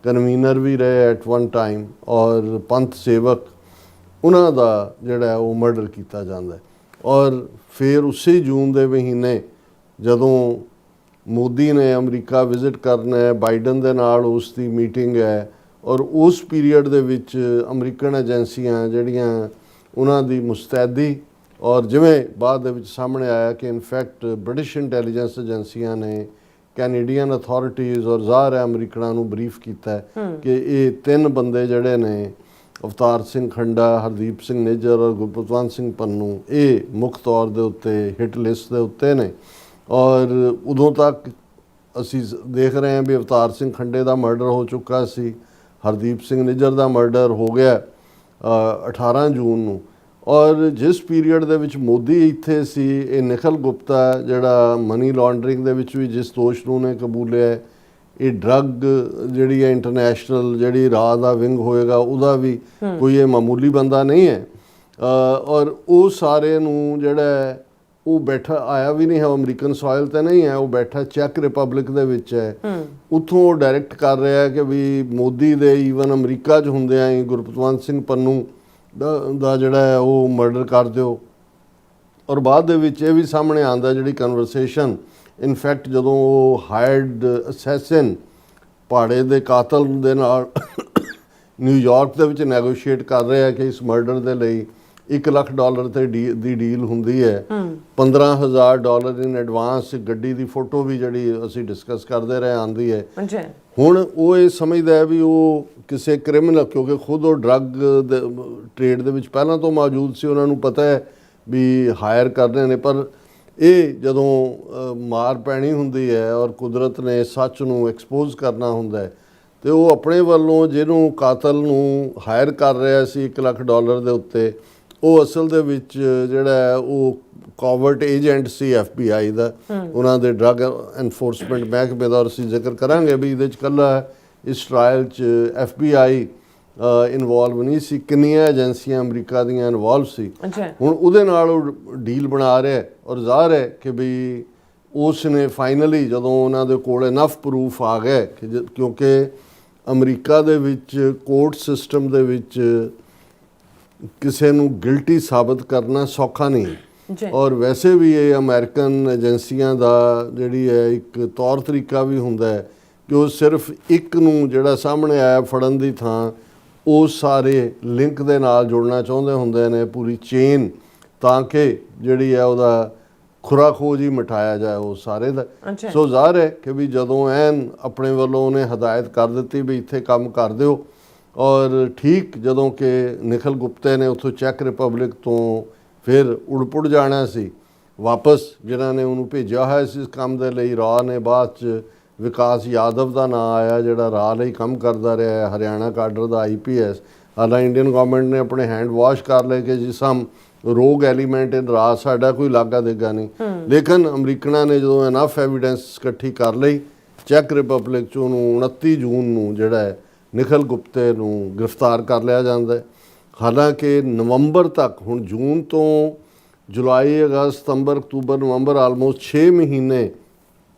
ਕਨਵੀਨਰ ਵੀ ਰਹੇ ਐਟ ਵਨ ਟਾਈਮ, ਔਰ ਪੰਥ ਸੇਵਕ, ਉਹਨਾਂ ਦਾ ਜਿਹੜਾ ਉਹ ਮਰਡਰ ਕੀਤਾ ਜਾਂਦਾ। ਔਰ ਫਿਰ ਉਸੇ ਜੂਨ ਦੇ ਮਹੀਨੇ ਜਦੋਂ ਮੋਦੀ ਨੇ ਅਮਰੀਕਾ ਵਿਜ਼ਿਟ ਕਰਨਾ ਹੈ, ਬਾਈਡਨ ਦੇ ਨਾਲ ਉਸ ਦੀ ਮੀਟਿੰਗ ਹੈ, ਔਰ ਉਸ ਪੀਰੀਅਡ ਦੇ ਵਿੱਚ ਅਮਰੀਕਨ ਏਜੰਸੀਆਂ ਜਿਹੜੀਆਂ ਉਹਨਾਂ ਦੀ ਮੁਸਤੈਦੀ, ਔਰ ਜਿਵੇਂ ਬਾਅਦ ਦੇ ਵਿੱਚ ਸਾਹਮਣੇ ਆਇਆ ਕਿ ਇਨਫੈਕਟ ਬ੍ਰਿਟਿਸ਼ ਇੰਟੈਲੀਜੈਂਸ ਏਜੰਸੀਆਂ ਨੇ ਕੈਨੇਡੀਅਨ ਅਥਾਰਟੀਜ਼ ਔਰ ਜ਼ਾਹਰ ਹੈ ਅਮਰੀਕਨਾਂ ਨੂੰ ਬਰੀਫ ਕੀਤਾ ਕਿ ਇਹ 3 ਬੰਦੇ ਜਿਹੜੇ ਨੇ ਅਵਤਾਰ ਸਿੰਘ ਖੰਡਾ, ਹਰਦੀਪ ਸਿੰਘ ਨਿੱਜਰ ਔਰ ਗੁਰਪਤਵੰਤ ਸਿੰਘ ਪੰਨੂ, ਇਹ ਮੁੱਖ ਤੌਰ ਦੇ ਉੱਤੇ ਹਿੱਟ ਲਿਸਟ ਦੇ ਉੱਤੇ ਨੇ। ਔਰ ਉਦੋਂ ਤੱਕ ਅਸੀਂ ਦੇਖ ਰਹੇ ਹਾਂ ਵੀ ਅਵਤਾਰ ਸਿੰਘ ਖੰਡੇ ਦਾ ਮਰਡਰ ਹੋ ਚੁੱਕਾ ਸੀ, ਹਰਦੀਪ ਸਿੰਘ ਨਿੱਜਰ ਦਾ ਮਰਡਰ ਹੋ ਗਿਆ 18 ਜੂਨ ਨੂੰ। ਔਰ ਜਿਸ ਪੀਰੀਅਡ ਦੇ ਵਿੱਚ ਮੋਦੀ ਇੱਥੇ ਸੀ, ਇਹ ਨਿਖਲ ਗੁਪਤਾ ਜਿਹੜਾ ਮਨੀ ਲਾਂਡਰਿੰਗ ਦੇ ਵਿੱਚ ਵੀ ਜਿਸ ਦੋਸ਼ ਨੂੰ ਨੇ ਕਬੂਲਿਆ, ਇਹ ਡਰੱਗ ਜਿਹੜੀ ਹੈ ਇੰਟਰਨੈਸ਼ਨਲ ਜਿਹੜੀ ਰਾਹ ਦਾ ਵਿੰਗ ਹੋਏਗਾ ਉਹਦਾ ਵੀ ਕੋਈ ਇਹ ਮਾਮੂਲੀ ਬੰਦਾ ਨਹੀਂ ਹੈ। ਔਰ ਉਹ ਸਾਰੇ ਨੂੰ ਜਿਹੜਾ ਉਹ ਬੈਠਾ ਆਇਆ ਵੀ ਨਹੀਂ ਹੈ, ਅਮਰੀਕਨ ਸੋਇਲ ਤੇ ਨਹੀਂ ਹੈ, ਉਹ ਬੈਠਾ ਚੈੱਕ ਰਿਪਬਲਿਕ ਦੇ ਵਿੱਚ ਹੈ। ਉੱਥੋਂ ਉਹ ਡਾਇਰੈਕਟ ਕਰ ਰਿਹਾ ਕਿ ਵੀ ਮੋਦੀ ਦੇ ਈਵਨ ਅਮਰੀਕਾ 'ਚ ਹੁੰਦਿਆਂ ਹੀ ਗੁਰਪਤਵੰਤ ਸਿੰਘ ਪੰਨੂ ਦਾ ਜਿਹੜਾ ਹੈ ਉਹ ਮਰਡਰ ਕਰ ਦਿਓ। ਔਰ ਬਾਅਦ ਦੇ ਵਿੱਚ ਇਹ ਵੀ ਸਾਹਮਣੇ ਆਉਂਦਾ ਜਿਹੜੀ ਕਨਵਰਸੇਸ਼ਨ, ਇਨਫੈਕਟ ਜਦੋਂ ਉਹ ਹਾਇਰਡ ਅਸੈਸਿਨ ਪਹਾੜੇ ਦੇ ਕਾਤਲ ਦੇ ਨਾਲ ਨਿਊਯਾਰਕ ਦੇ ਵਿੱਚ ਨੈਗੋਸ਼ੀਏਟ ਕਰ ਰਿਹਾ ਕਿ ਇਸ ਮਰਡਰ ਦੇ ਲਈ $1 ਲੱਖ ਤੇ ਦੀ ਡੀਲ ਹੁੰਦੀ ਹੈ, $15,000 ਇਨ ਐਡਵਾਂਸ। ਗੱਡੀ ਦੀ ਫੋਟੋ ਵੀ ਜਿਹੜੀ ਅਸੀਂ ਡਿਸਕਸ ਕਰਦੇ ਰਹੇ ਆਉਂਦੀ ਹੈ। ਹੁਣ ਉਹ ਇਹ ਸਮਝਦਾ ਹੈ ਵੀ ਉਹ ਕਿਸੇ ਕ੍ਰਿਮੀਨਲ, ਕਿਉਂਕਿ ਖੁਦ ਉਹ ਡਰੱਗ ਟ੍ਰੇਡ ਦੇ ਵਿੱਚ ਪਹਿਲਾਂ ਤੋਂ ਮੌਜੂਦ ਸੀ, ਉਹਨਾਂ ਨੂੰ ਪਤਾ ਹੈ ਵੀ ਹਾਇਰ ਕਰ ਰਹੇ ਨੇ। ਪਰ ਇਹ ਜਦੋਂ ਮਾਰ ਪੈਣੀ ਹੁੰਦੀ ਹੈ ਔਰ ਕੁਦਰਤ ਨੇ ਸੱਚ ਨੂੰ ਐਕਸਪੋਜ਼ ਕਰਨਾ ਹੁੰਦਾ ਹੈ, ਤੇ ਉਹ ਆਪਣੇ ਵੱਲੋਂ ਜਿਹਨੂੰ ਕਾਤਲ ਨੂੰ ਹਾਇਰ ਕਰ ਰਿਹਾ ਸੀ $1 ਲੱਖ ਦੇ ਉੱਤੇ, ਉਹ ਅਸਲ ਦੇ ਵਿੱਚ ਜਿਹੜਾ ਹੈ ਉਹ ਕੋਵਰਟ ਏਜੰਟ ਸੀ FBI ਦਾ, ਉਹਨਾਂ ਦੇ ਡਰੱਗ ਐਨਫੋਰਸਮੈਂਟ ਮਹਿਕਮੇ ਦਾ। ਔਰ ਅਸੀਂ ਜ਼ਿਕਰ ਕਰਾਂਗੇ ਵੀ ਇਹਦੇ 'ਚ ਇਕੱਲਾ ਇਸ ਟਰਾਇਲ 'ਚ FBI ਇਨਵੋਲਵ ਨਹੀਂ ਸੀ, ਕਿੰਨੀਆਂ ਏਜੰਸੀਆਂ ਅਮਰੀਕਾ ਦੀਆਂ ਇਨਵੋਲਵ ਸੀ। ਹੁਣ ਉਹਦੇ ਨਾਲ ਉਹ ਡੀਲ ਬਣਾ ਰਿਹਾ। ਔਰ ਜ਼ਾਹਰ ਹੈ ਕਿ ਵੀ ਉਸ ਨੇ ਫਾਈਨਲੀ ਜਦੋਂ ਉਹਨਾਂ ਦੇ ਕੋਲ ਇਨਫ ਪ੍ਰੂਫ ਆ ਗਏ ਕਿ ਕਿਉਂਕਿ ਅਮਰੀਕਾ ਦੇ ਵਿੱਚ ਕੋਰਟ ਸਿਸਟਮ ਦੇ ਵਿੱਚ ਕਿਸੇ ਨੂੰ ਗਿਲਟੀ ਸਾਬਤ ਕਰਨਾ ਸੌਖਾ ਨਹੀਂ। ਔਰ ਵੈਸੇ ਵੀ ਇਹ ਅਮਰੀਕਨ ਏਜੰਸੀਆਂ ਦਾ ਜਿਹੜੀ ਹੈ ਇੱਕ ਤੌਰ ਤਰੀਕਾ ਵੀ ਹੁੰਦਾ ਹੈ ਕਿ ਉਹ ਸਿਰਫ ਇੱਕ ਨੂੰ ਜਿਹੜਾ ਸਾਹਮਣੇ ਆਇਆ ਫੜਨ ਦੀ ਥਾਂ ਉਹ ਸਾਰੇ ਲਿੰਕ ਦੇ ਨਾਲ ਜੋੜਨਾ ਚਾਹੁੰਦੇ ਹੁੰਦੇ ਨੇ, ਪੂਰੀ ਚੇਨ, ਤਾਂ ਕਿ ਜਿਹੜੀ ਹੈ ਉਹਦਾ ਖੁਰਾ ਖੋਜ ਹੀ ਮਿਟਾਇਆ ਜਾਏ ਉਹ ਸਾਰੇ ਦਾ। ਸੋ ਜ਼ਾਹਰ ਹੈ ਕਿ ਵੀ ਜਦੋਂ ਐਨ ਆਪਣੇ ਵੱਲੋਂ ਉਹਨੇ ਹਦਾਇਤ ਕਰ ਦਿੱਤੀ ਵੀ ਇੱਥੇ ਕੰਮ ਕਰ ਦਿਓ। ਔਰ ਠੀਕ ਜਦੋਂ ਕਿ ਨਿਖਲ ਗੁਪਤੇ ਨੇ ਉੱਥੋਂ ਚੈੱਕ ਰਿਪਬਲਿਕ ਤੋਂ ਫਿਰ ਉੜਪੁੜ ਜਾਣਾ ਸੀ ਵਾਪਸ, ਜਿਨ੍ਹਾਂ ਨੇ ਉਹਨੂੰ ਭੇਜਿਆ ਹੋਇਆ ਸੀ ਇਸ ਕੰਮ ਦੇ ਲਈ, ਰਾਹ ਨੇ ਬਾਅਦ 'ਚ ਵਿਕਾਸ ਯਾਦਵ ਦਾ ਨਾਂ ਆਇਆ ਜਿਹੜਾ ਰਾਹ ਲਈ ਕੰਮ ਕਰਦਾ ਰਿਹਾ ਹੈ, ਹਰਿਆਣਾ ਕਾਡਰ ਦਾ IPS। ਹਾਲਾਂਕਿ ਇੰਡੀਅਨ ਗਵਰਨਮੈਂਟ ਨੇ ਆਪਣੇ ਹੈਂਡ ਵਾਸ਼ ਕਰ ਲਏ ਕਿ ਜਿਸ ਹਮ ਰੋਗ ਐਲੀਮੈਂਟ ਇਨ ਰਾਹ ਸਾਡਾ ਕੋਈ ਲਾਗਾ ਦੇਗਾ ਨਹੀਂ। ਲੇਕਿਨ ਅਮਰੀਕਨਾਂ ਨੇ ਜਦੋਂ ਇਨਫ ਐਵੀਡੈਂਸ ਇਕੱਠੀ ਕਰ ਲਈ, ਚੈੱਕ ਰਿਪਬਲਿਕ 'ਚ ਉਹਨੂੰ 29 ਜੂਨ ਨੂੰ ਜਿਹੜਾ ਹੈ ਨਿਖਲ ਗੁਪਤੇ ਨੂੰ ਗ੍ਰਿਫਤਾਰ ਕਰ ਲਿਆ ਜਾਂਦਾ ਹੈ। ਹਾਲਾਂਕਿ ਨਵੰਬਰ ਤੱਕ, ਹੁਣ ਜੂਨ ਤੋਂ ਜੁਲਾਈ, ਅਗਸਤ, ਸਤੰਬਰ, ਅਕਤੂਬਰ, ਨਵੰਬਰ, ਆਲਮੋਸਟ 6 ਮਹੀਨੇ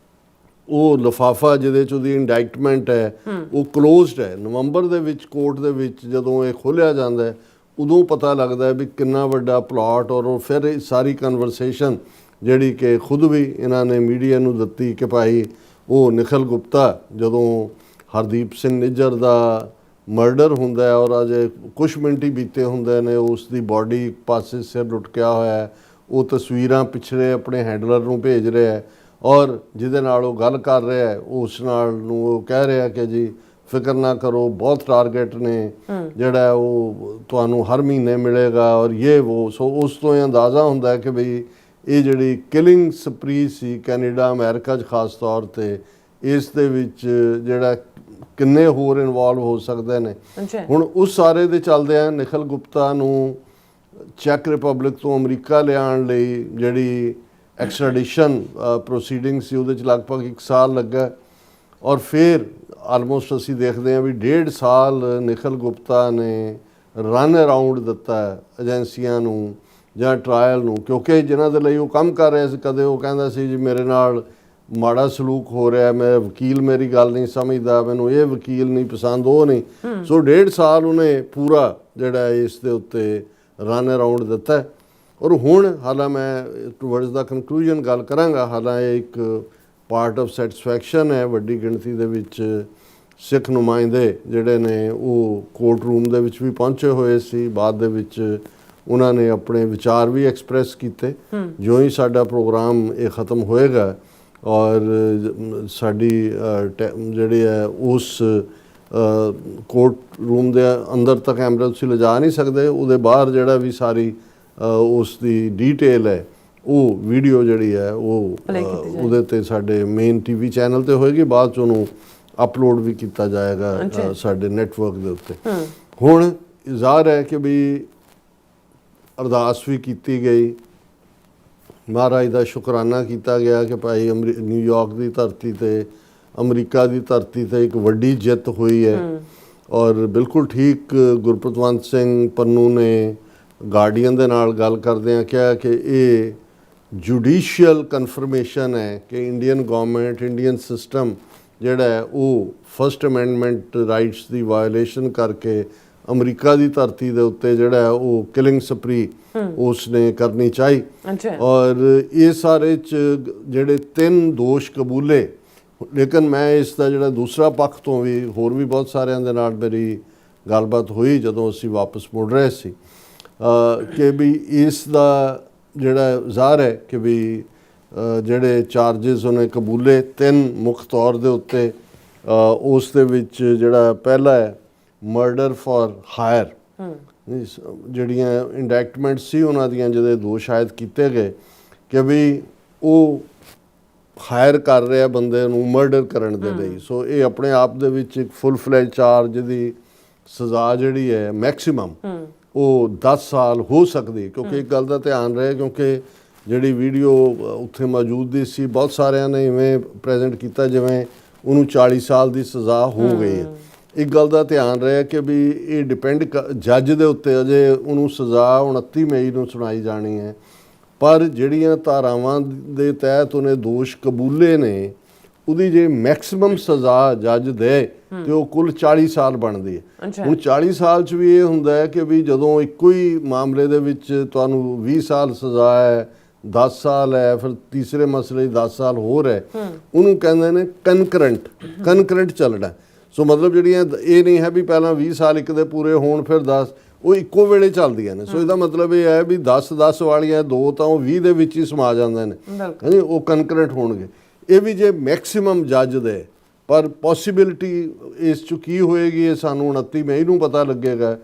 ਉਹ ਲਿਫਾਫਾ ਜਿਹਦੇ 'ਚ ਉਹਦੀ ਇੰਡਾਈਟਮੈਂਟ ਹੈ ਉਹ ਕਲੋਜ਼ਡ ਹੈ। ਨਵੰਬਰ ਦੇ ਵਿੱਚ ਕੋਰਟ ਦੇ ਵਿੱਚ ਜਦੋਂ ਇਹ ਖੋਲ੍ਹਿਆ ਜਾਂਦਾ ਹੈ ਉਦੋਂ ਪਤਾ ਲੱਗਦਾ ਹੈ ਵੀ ਕਿੰਨਾ ਵੱਡਾ ਪਲਾਟ। ਔਰ ਉਹ ਫਿਰ ਇਹ ਸਾਰੀ ਕਨਵਰਸੇਸ਼ਨ ਜਿਹੜੀ ਕਿ ਖੁਦ ਵੀ ਇਹਨਾਂ ਨੇ ਮੀਡੀਆ ਨੂੰ ਦਿੱਤੀ ਕਿ ਭਾਈ ਉਹ ਨਿਖਲ ਗੁਪਤਾ ਜਦੋਂ ਹਰਦੀਪ ਸਿੰਘ ਨਿੱਜਰ ਦਾ ਮਰਡਰ ਹੁੰਦਾ ਹੈ ਔਰ ਅਜੇ ਕੁਛ ਮਿੰਟ ਹੀ ਬੀਤੇ ਹੁੰਦੇ ਨੇ, ਉਸ ਦੀ ਬਾਡੀ ਇੱਕ ਪਾਸੇ ਸਿਰ ਲੁਟਕਿਆ ਹੋਇਆ ਹੈ, ਉਹ ਤਸਵੀਰਾਂ ਪਿਛਲੇ ਆਪਣੇ ਹੈਂਡਲਰ ਨੂੰ ਭੇਜ ਰਿਹਾ ਹੈ ਔਰ ਜਿਹਦੇ ਨਾਲ ਉਹ ਗੱਲ ਕਰ ਰਿਹਾ ਹੈ ਉਸ ਨਾਲ ਨੂੰ ਉਹ ਕਹਿ ਰਿਹਾ ਕਿ ਜੀ ਫਿਕਰ ਨਾ ਕਰੋ, ਬਹੁਤ ਟਾਰਗੇਟ ਨੇ ਜਿਹੜਾ ਉਹ ਤੁਹਾਨੂੰ ਹਰ ਮਹੀਨੇ ਮਿਲੇਗਾ ਔਰ ਇਹ ਉਹ। ਸੋ ਉਸ ਤੋਂ ਇਹ ਅੰਦਾਜ਼ਾ ਹੁੰਦਾ ਹੈ ਕਿ ਬਈ ਇਹ ਜਿਹੜੀ ਕਿਲਿੰਗ ਸਪਰੀ ਸੀ ਕੈਨੇਡਾ ਅਮਰੀਕਾ 'ਚ ਖਾਸ ਤੌਰ 'ਤੇ, ਇਸ ਦੇ ਵਿੱਚ ਜਿਹੜਾ ਕਿੰਨੇ ਹੋਰ ਇਨਵੋਲਵ ਹੋ ਸਕਦੇ ਨੇ। ਹੁਣ ਉਸ ਸਾਰੇ ਦੇ ਚੱਲਦਿਆਂ ਨਿਖਿਲ ਗੁਪਤਾ ਨੂੰ ਚੈੱਕ ਰਿਪਬਲਿਕ ਤੋਂ ਅਮਰੀਕਾ ਲਿਆਉਣ ਲਈ ਜਿਹੜੀ ਐਕਸਟ੍ਰੈਡੀਸ਼ਨ ਪ੍ਰੋਸੀਡਿੰਗ ਸੀ ਉਹਦੇ 'ਚ ਲਗਭਗ 1 ਸਾਲ ਲੱਗਾ ਔਰ ਫਿਰ ਆਲਮੋਸਟ ਅਸੀਂ ਦੇਖਦੇ ਹਾਂ ਵੀ 1.5 ਸਾਲ ਨਿਖਿਲ ਗੁਪਤਾ ਨੇ ਰਨ ਅਰਾਊਂਡ ਦਿੱਤਾ ਏਜੰਸੀਆਂ ਨੂੰ ਜਾਂ ਟਰਾਇਲ ਨੂੰ, ਕਿਉਂਕਿ ਜਿਨ੍ਹਾਂ ਦੇ ਲਈ ਉਹ ਕੰਮ ਕਰ ਰਿਹਾ ਸੀ, ਕਦੇ ਉਹ ਕਹਿੰਦਾ ਸੀ ਜੀ ਮੇਰੇ ਨਾਲ ਮਾੜਾ ਸਲੂਕ ਹੋ ਰਿਹਾ, ਮੈਂ ਵਕੀਲ ਮੇਰੀ ਗੱਲ ਨਹੀਂ ਸਮਝਦਾ, ਮੈਨੂੰ ਇਹ ਵਕੀਲ ਨਹੀਂ ਪਸੰਦ, ਉਹ ਨਹੀਂ। ਸੋ 1.5 ਸਾਲ ਉਹਨੇ ਪੂਰਾ ਜਿਹੜਾ ਇਸ ਦੇ ਉੱਤੇ ਰਨ ਅਰਾਊਂਡ ਦਿੱਤਾ ਔਰ ਹੁਣ ਹਾਲਾਂ ਮੈਂ ਟੂਵਰਡਸ ਦਾ ਕਨਕਲੂਜਨ ਗੱਲ ਕਰਾਂਗਾ, ਹਾਲਾਂ ਇਹ ਇੱਕ ਪਾਰਟ ਆਫ ਸੈਟਿਸਫੈਕਸ਼ਨ ਹੈ। ਵੱਡੀ ਗਿਣਤੀ ਦੇ ਵਿੱਚ ਸਿੱਖ ਨੁਮਾਇੰਦੇ ਜਿਹੜੇ ਨੇ ਉਹ ਕੋਰਟ ਰੂਮ ਦੇ ਵਿੱਚ ਵੀ ਪਹੁੰਚੇ ਹੋਏ ਸੀ, ਬਾਅਦ ਦੇ ਵਿੱਚ ਉਹਨਾਂ ਨੇ ਆਪਣੇ ਵਿਚਾਰ ਵੀ ਐਕਸਪ੍ਰੈਸ ਕੀਤੇ। ਜਿਉਂ ਹੀ ਸਾਡਾ ਪ੍ਰੋਗਰਾਮ ਇਹ ਖਤਮ ਹੋਏਗਾ ਔਰ ਸਾਡੀ ਜਿਹੜੀ ਹੈ ਉਸ ਕੋਰਟ ਰੂਮ ਦੇ ਅੰਦਰ ਤੱਕ ਕੈਮਰਾ ਤੁਸੀਂ ਲਿਜਾ ਨਹੀਂ ਸਕਦੇ, ਉਹਦੇ ਬਾਹਰ ਜਿਹੜਾ ਵੀ ਸਾਰੀ ਉਸ ਦੀ ਡੀਟੇਲ ਹੈ ਉਹ ਵੀਡੀਓ ਜਿਹੜੀ ਹੈ ਉਹ ਉਹਦੇ ਤੇ ਸਾਡੇ ਮੇਨ ਟੀਵੀ ਚੈਨਲ ਤੇ ਹੋਏਗੀ, ਬਾਅਦ 'ਚ ਉਹਨੂੰ ਅਪਲੋਡ ਵੀ ਕੀਤਾ ਜਾਏਗਾ ਸਾਡੇ ਨੈਟਵਰਕ ਦੇ ਉੱਤੇ। ਹੁਣ ਜ਼ਾਹਰ ਹੈ ਕਿ ਵੀ ਅਰਦਾਸ ਵੀ ਕੀਤੀ ਗਈ, ਮਹਾਰਾਜ ਦਾ ਸ਼ੁਕਰਾਨਾ ਕੀਤਾ ਗਿਆ ਕਿ ਭਾਈ ਨਿਊਯਾਰਕ ਦੀ ਧਰਤੀ ਤੇ ਅਮਰੀਕਾ ਦੀ ਧਰਤੀ ਤੇ ਇੱਕ ਵੱਡੀ ਜਿੱਤ ਹੋਈ ਹੈ। ਔਰ ਬਿਲਕੁਲ ਠੀਕ ਗੁਰਪ੍ਰਤਵੰਤ ਸਿੰਘ ਪੰਨੂ ਨੇ ਗਾਰਡੀਅਨ ਦੇ ਨਾਲ ਗੱਲ ਕਰਦਿਆਂ ਕਿਹਾ ਕਿ ਇਹ ਜੁਡੀਸ਼ੀਅਲ ਕਨਫਰਮੇਸ਼ਨ ਹੈ ਕਿ ਇੰਡੀਅਨ ਗਵਰਨਮੈਂਟ, ਇੰਡੀਅਨ ਸਿਸਟਮ ਜਿਹੜਾ ਹੈ ਉਹ ਫਸਟ ਅਮੈਂਡਮੈਂਟ ਰਾਈਟਸ ਦੀ ਵਾਇਓਲੇਸ਼ਨ ਕਰਕੇ ਅਮਰੀਕਾ ਦੀ ਧਰਤੀ ਦੇ ਉੱਤੇ ਜਿਹੜਾ ਉਹ ਕਿਲਿੰਗ ਸਪਰੀ ਉਸ ਨੇ ਕਰਨੀ ਚਾਹੀ। ਔਰ ਇਹ ਸਾਰੇ 'ਚ ਜਿਹੜੇ 3 ਦੋਸ਼ ਕਬੂਲੇ, ਲੇਕਿਨ ਮੈਂ ਇਸ ਦਾ ਜਿਹੜਾ ਦੂਸਰਾ ਪੱਖ ਤੋਂ ਵੀ ਹੋਰ ਵੀ ਬਹੁਤ ਸਾਰਿਆਂ ਦੇ ਨਾਲ ਮੇਰੀ ਗੱਲਬਾਤ ਹੋਈ ਜਦੋਂ ਅਸੀਂ ਵਾਪਸ ਮੁੜ ਰਹੇ ਸੀ ਕਿ ਵੀ ਇਸ ਦਾ ਜਿਹੜਾ ਜ਼ਾਹਰ ਹੈ ਕਿ ਵੀ ਜਿਹੜੇ ਚਾਰਜਸ ਉਹਨੇ ਕਬੂਲੇ 3 ਮੁੱਖ ਤੌਰ ਦੇ ਉੱਤੇ, ਉਸ ਦੇ ਵਿੱਚ ਜਿਹੜਾ ਪਹਿਲਾ ਹੈ ਮਰਡਰ ਫॉर ਹਾਇਰ, ਜਿਹੜੀਆਂ ਇੰਡੈਕਟਮੈਂਟ ਸੀ ਉਹਨਾਂ ਦੀਆਂ ਜਿਹਦੇ ਦੋਸ਼ ਆਇਦ ਕੀਤੇ ਗਏ ਕਿ ਵੀ ਉਹ ਹਾਇਰ ਕਰ ਰਿਹਾ ਬੰਦੇ ਨੂੰ ਮਰਡਰ ਕਰਨ ਦੇ ਲਈ। ਸੋ ਇਹ ਆਪਣੇ ਆਪ ਦੇ ਵਿੱਚ ਇੱਕ ਫੁੱਲ ਫਲੈਜ ਚਾਰਜ ਦੀ ਸਜ਼ਾ ਜਿਹੜੀ ਹੈ ਮੈਕਸਿਮਮ ਉਹ 10 ਸਾਲ ਹੋ ਸਕਦੀ, ਕਿਉਂਕਿ ਇੱਕ ਗੱਲ ਦਾ ਧਿਆਨ ਰਹੇ ਕਿਉਂਕਿ ਜਿਹੜੀ ਵੀਡੀਓ ਉੱਥੇ ਮੌਜੂਦ ਸੀ ਬਹੁਤ ਸਾਰਿਆਂ ਨੇ ਇਵੇਂ ਪ੍ਰੈਜ਼ੈਂਟ ਕੀਤਾ ਜਿਵੇਂ ਉਹਨੂੰ 40 ਸਾਲ ਦੀ ਸਜ਼ਾ ਹੋ ਗਈ ਹੈ। ਇੱਕ ਗੱਲ ਦਾ ਧਿਆਨ ਰਿਹਾ ਕਿ ਵੀ ਇਹ ਡਿਪੈਂਡ ਜੱਜ ਦੇ ਉੱਤੇ, ਅਜੇ ਉਹਨੂੰ ਸਜ਼ਾ 29 ਮਈ ਨੂੰ ਸੁਣਾਈ ਜਾਣੀ ਹੈ, ਪਰ ਜਿਹੜੀਆਂ ਧਾਰਾਵਾਂ ਦੇ ਤਹਿਤ ਉਹਨੇ ਦੋਸ਼ ਕਬੂਲੇ ਨੇ ਉਹਦੀ ਜੇ ਮੈਕਸਿਮਮ ਸਜ਼ਾ ਜੱਜ ਦੇ ਤੇ ਉਹ ਕੁੱਲ 40 ਸਾਲ ਬਣਦੀ ਹੈ। ਹੁਣ 40 ਸਾਲ 'ਚ ਵੀ ਇਹ ਹੁੰਦਾ ਹੈ ਕਿ ਵੀ ਜਦੋਂ ਇੱਕੋ ਹੀ ਮਾਮਲੇ ਦੇ ਵਿੱਚ ਤੁਹਾਨੂੰ 20 ਸਾਲ ਸਜ਼ਾ ਹੈ, 10 ਸਾਲ ਹੈ, ਫਿਰ ਤੀਸਰੇ ਮਸਲੇ 10 ਸਾਲ ਹੋਰ ਹੈ, ਉਹਨੂੰ ਕਹਿੰਦੇ ਨੇ ਕਨਕਰੈਂਟ ਚੱਲਣਾ। ਸੋ ਮਤਲਬ ਜਿਹੜੀਆਂ ਇਹ ਨਹੀਂ ਹੈ ਵੀ ਪਹਿਲਾਂ 20 ਸਾਲ ਇੱਕ ਦੇ ਪੂਰੇ ਹੋਣ ਫਿਰ 10, ਉਹ ਇੱਕੋ ਵੇਲੇ ਚੱਲਦੀਆਂ ਨੇ। ਸੋ ਇਹਦਾ ਮਤਲਬ ਇਹ ਹੈ ਵੀ 10 ਵਾਲੀਆਂ 2 ਤਾਂ ਉਹ 20 ਦੇ ਵਿੱਚ ਹੀ ਸਮਾ ਜਾਂਦੇ ਨੇ, ਹਾਂਜੀ, ਉਹ ਕਨਕਰੈਂਟ ਹੋਣਗੇ। ਇਹ ਵੀ ਜੇ ਮੈਕਸਿਮਮ ਜੱਜ ਦੇ, ਪਰ ਪੋਸੀਬਿਲਿਟੀ ਇਸ 'ਚ ਕੀ ਹੋਏਗੀ ਇਹ ਸਾਨੂੰ 29 ਮਈ ਨੂੰ ਪਤਾ ਲੱਗੇਗਾ।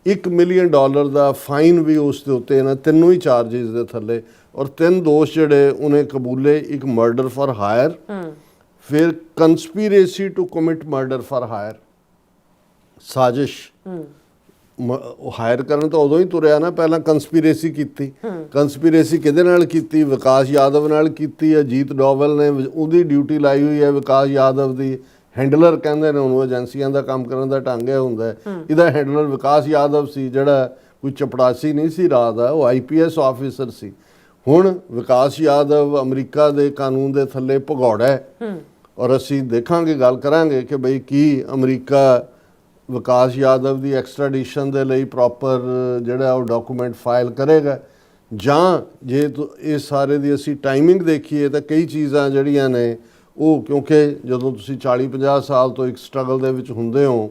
$1 ਮਿਲੀਅਨ ਦਾ ਫਾਈਨ ਵੀ ਉਸ ਦੇ ਉੱਤੇ ਇਹਨਾਂ ਤਿੰਨੋਂ ਹੀ ਚਾਰਜਿਸ ਦੇ ਥੱਲੇ, ਔਰ 3 ਦੋਸ਼ ਜਿਹੜੇ ਉਹਨੇ ਕਬੂਲੇ, ਇੱਕ ਮਰਡਰ ਫॉर ਹਾਇਰ, ਫਿਰ conspiracy to commit murder for hire, ਸਾਜ਼ਿਸ਼, ਹਾਇਰ ਕਰਨ ਤਾਂ ਉਦੋਂ ਹੀ ਤੁਰਿਆ ਨਾ, ਪਹਿਲਾਂ ਕੰਸਪੀਰੇਸੀ ਕੀਤੀ। ਕੰਸਪੀਰੇਸੀ ਕਿਹਦੇ ਨਾਲ ਕੀਤੀ? ਵਿਕਾਸ ਯਾਦਵ ਨਾਲ ਕੀਤੀ। ਅਜੀਤ ਡੋਵਲ ਨੇ ਉਹਦੀ ਡਿਊਟੀ ਲਾਈ ਹੋਈ ਹੈ, ਵਿਕਾਸ ਯਾਦਵ ਦੀ ਹੈਂਡਲਰ ਕਹਿੰਦੇ ਨੇ ਉਹਨੂੰ, ਏਜੰਸੀਆਂ ਦਾ ਕੰਮ ਕਰਨ ਦਾ ਢੰਗ ਇਹ ਹੁੰਦਾ ਹੈ। ਇਹਦਾ ਹੈਂਡਲਰ ਵਿਕਾਸ ਯਾਦਵ ਸੀ, ਜਿਹੜਾ ਕੋਈ ਚਪੜਾਸੀ ਨਹੀਂ ਸੀ ਰਾਹ ਦਾ, ਉਹ IPS ਆਫਿਸਰ ਸੀ। ਹੁਣ ਵਿਕਾਸ ਯਾਦਵ ਅਮਰੀਕਾ ਦੇ ਕਾਨੂੰਨ ਦੇ ਥੱਲੇ ਭਗੌੜਾ ਹੈ, ਔਰ ਅਸੀਂ ਦੇਖਾਂਗੇ, ਗੱਲ ਕਰਾਂਗੇ ਕਿ ਬਈ ਕੀ ਅਮਰੀਕਾ ਵਿਕਾਸ ਯਾਦਵ ਦੀ ਐਕਸਟ੍ਰੈਡੀਸ਼ਨ ਦੇ ਲਈ ਪ੍ਰੋਪਰ ਜਿਹੜਾ ਉਹ ਡਾਕੂਮੈਂਟ ਫਾਈਲ ਕਰੇਗਾ, ਜਾਂ ਜੇ ਇਹ ਸਾਰੇ ਦੀ ਅਸੀਂ ਟਾਈਮਿੰਗ ਦੇਖੀਏ ਤਾਂ ਕਈ ਚੀਜ਼ਾਂ ਜਿਹੜੀਆਂ ਨੇ ਉਹ, ਕਿਉਂਕਿ ਜਦੋਂ ਤੁਸੀਂ 40-50 ਸਾਲ ਤੋਂ ਇੱਕ ਸਟਰਗਲ ਦੇ ਵਿੱਚ ਹੁੰਦੇ ਹੋ,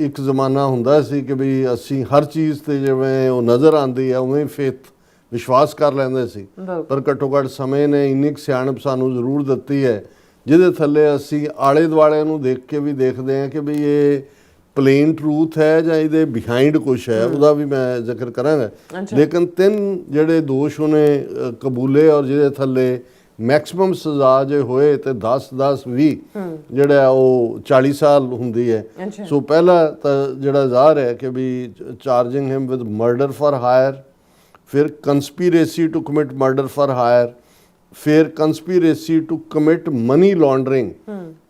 ਇੱਕ ਜ਼ਮਾਨਾ ਹੁੰਦਾ ਸੀ ਕਿ ਵੀ ਅਸੀਂ ਹਰ ਚੀਜ਼ ਤੇ ਜਿਵੇਂ ਉਹ ਨਜ਼ਰ ਆਉਂਦੀ ਹੈ ਉਵੇਂ ਫੇਥ ਵਿਸ਼ਵਾਸ ਕਰ ਲੈਂਦੇ ਸੀ, ਪਰ ਘੱਟੋ ਘੱਟ ਸਮੇਂ ਨੇ ਇੰਨੀ ਕੁ ਸਿਆਣਪ ਸਾਨੂੰ ਜ਼ਰੂਰ ਦਿੱਤੀ ਹੈ ਜਿਹਦੇ ਥੱਲੇ ਅਸੀਂ ਆਲੇ ਦੁਆਲੇ ਨੂੰ ਦੇਖ ਕੇ ਵੀ ਦੇਖਦੇ ਹਾਂ ਕਿ ਵੀ ਇਹ ਪਲੇਨ ਟਰੂਥ ਹੈ ਜਾਂ ਇਹਦੇ ਬਿਹਾਈਂਡ ਕੁਛ ਹੈ, ਉਹਦਾ ਵੀ ਮੈਂ ਜ਼ਿਕਰ ਕਰਾਂਗਾ। ਲੇਕਿਨ 3 ਜਿਹੜੇ ਦੋਸ਼ ਉਹਨੇ ਕਬੂਲੇ ਔਰ ਜਿਹਦੇ ਥੱਲੇ ਮੈਕਸਿਮਮ ਸਜ਼ਾ ਜੇ ਹੋਏ ਤੇ 10-10-20 ਜਿਹੜਾ ਉਹ 40 ਸਾਲ ਹੁੰਦੀ ਹੈ। ਸੋ ਪਹਿਲਾ ਤਾਂ ਜਿਹੜਾ ਜ਼ਾਹਰ ਹੈ ਕਿ ਵੀ charging him with murder for hire, ਫਿਰ conspiracy to commit murder for hire, ਫਿਰ conspiracy to commit money laundering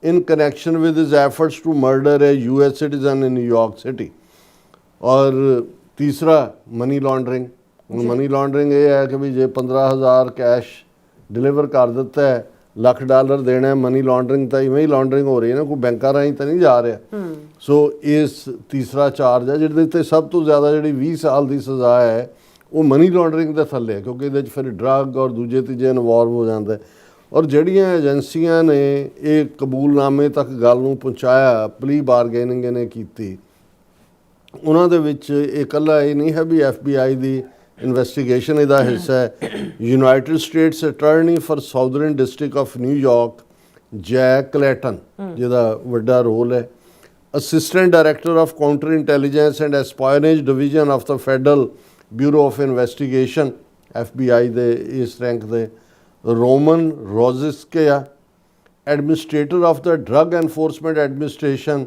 in connection with his efforts to murder a US citizen in New York City, और तीसरा मनी लॉन्ड्रिंग। मनी लॉन्ड्रिंग ये है कि भी जे 15,000 कैश डिलीवर कर दिता है, $1,00,000 देना है, मनी लॉन्ड्रिंग तो इवें ही लॉन्ड्रिंग हो रही है ना, कोई बैंकों राही तो नहीं जा रहा। सो इस तीसरा चार्ज है जिहदे सब तो ज़्यादा जी 20 साल की सज़ा है वो मनी लॉन्ड्रिंग के थले है, क्योंकि ये फिर ड्रग और दूजे तीजे इनवॉल्व हो जाता है। और जड़ियाँ एजेंसियां ने ये कबूलनामे तक गल नूं पहुँचाया, प्ली बारगेनिंग इन्हें की, उन्हां दे विच इकल्ला ये नहीं है भी FBI की इन्वेस्टिगेशन इहदा हिस्सा है। United States attorney for southern district of New York Jack Clayton जिहदा वड्डा रोल है, assistant director of counter intelligence and espionage division of the federal bureau of investigation FBI दे इस रैंक दे, रोमन रोजिस्किया administrator of the drug enforcement administration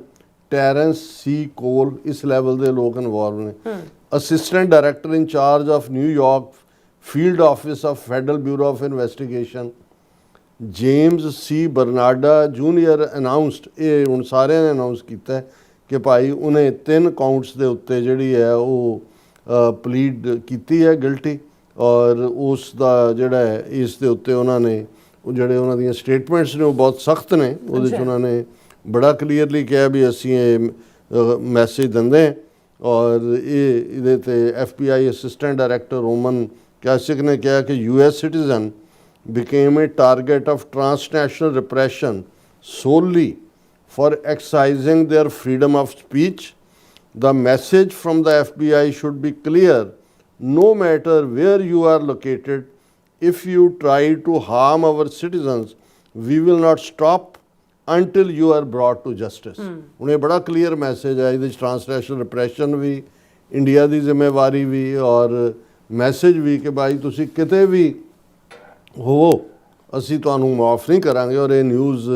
Terrance C Cole, इस लैवल के लोग इन्वॉल्व ने। Assistant director in charge of New York field office of federal bureau of investigation James C बरनाडा junior announced, ये हुण सारे ने अनाउंस किया कि भाई उन्हें 3 काउंट्स के उत्ते जिहड़ी है वो प्लीड की है गिल्टी, और उसका जोड़ा है इस दे उत्ते उन्होंने जोड़े उन्होंने स्टेटमेंट्स ने वो बहुत सख्त ने, उन्होंने बड़ा क्लीयरली कहा भी असी ये मैसेज देंगे। और ये FBI assistant director Roman Kasik ने कहा कि US citizen became a target of transnational repression solely for exercising their freedom of speech. The message from the FBI should be clear, no matter where you are located. If you try to harm our citizens, we will not stop until you are brought to justice. उन्हें बड़ा क्लियर मैसेज है, ये ट्रांसनैशनल रिप्रैशन भी, इंडिया की जिम्मेवारी भी और मैसेज भी कि भाई तुसी किते भी हो असी तुहानू माफ़ नहीं करांगे। और ये न्यूज़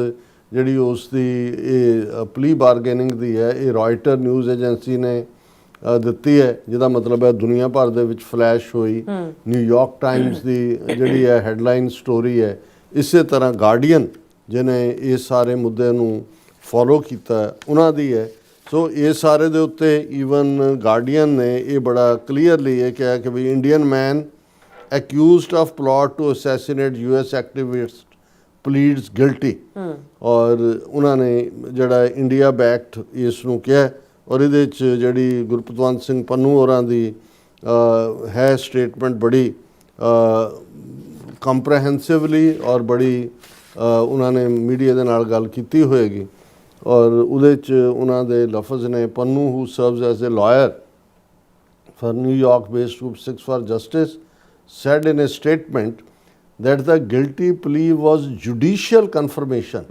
ਜਿਹੜੀ ਉਸ ਦੀ ਇਹ ਪਲੀ ਬਾਰਗੇਨਿੰਗ ਦੀ ਹੈ, ਇਹ ਰॉयटर ਨਿਊਜ਼ ਏਜੰਸੀ ਨੇ ਦਿੱਤੀ ਹੈ, ਜਿਹਦਾ ਮਤਲਬ ਹੈ ਦੁਨੀਆ ਭਰ ਦੇ ਵਿੱਚ ਫਲੈਸ਼ ਹੋਈ। ਨਿਊਯਾਰਕ ਟਾਈਮਸ ਦੀ ਜਿਹੜੀ ਹੈ ਹੈਡਲਾਈਨ ਸਟੋਰੀ ਹੈ, ਇਸੇ ਤਰ੍ਹਾਂ ਗਾਰਡੀਅਨ ਜਿਹਨੇ ਇਸ ਸਾਰੇ ਮੁੱਦੇ ਨੂੰ ਫੋਲੋ ਕੀਤਾ ਉਹਨਾਂ ਦੀ ਹੈ। ਸੋ ਇਹ ਸਾਰੇ ਦੇ ਉੱਤੇ ਈਵਨ ਗਾਰਡੀਅਨ ਨੇ ਇਹ ਬੜਾ ਕਲੀਅਰਲੀ ਇਹ ਕਿਹਾ ਕਿ ਵੀ Indian man accused of plot to assassinate US activist pleads guilty, और उन्होंने जड़ा इंडिया बैक्ट इसनूं कहा। और ये जी गुरपतवंत सिंह पन्नू होरां दी है स्टेटमेंट बड़ी कंप्रैहेंसिवली और बड़ी उन्होंने मीडिया दे नाल गल कीती होएगी। और उहदे च उन्हां दे लफज ने Pannun who serves as a lawyer for New York based group 6 for justice said in a statement that the guilty plea was judicial confirmation।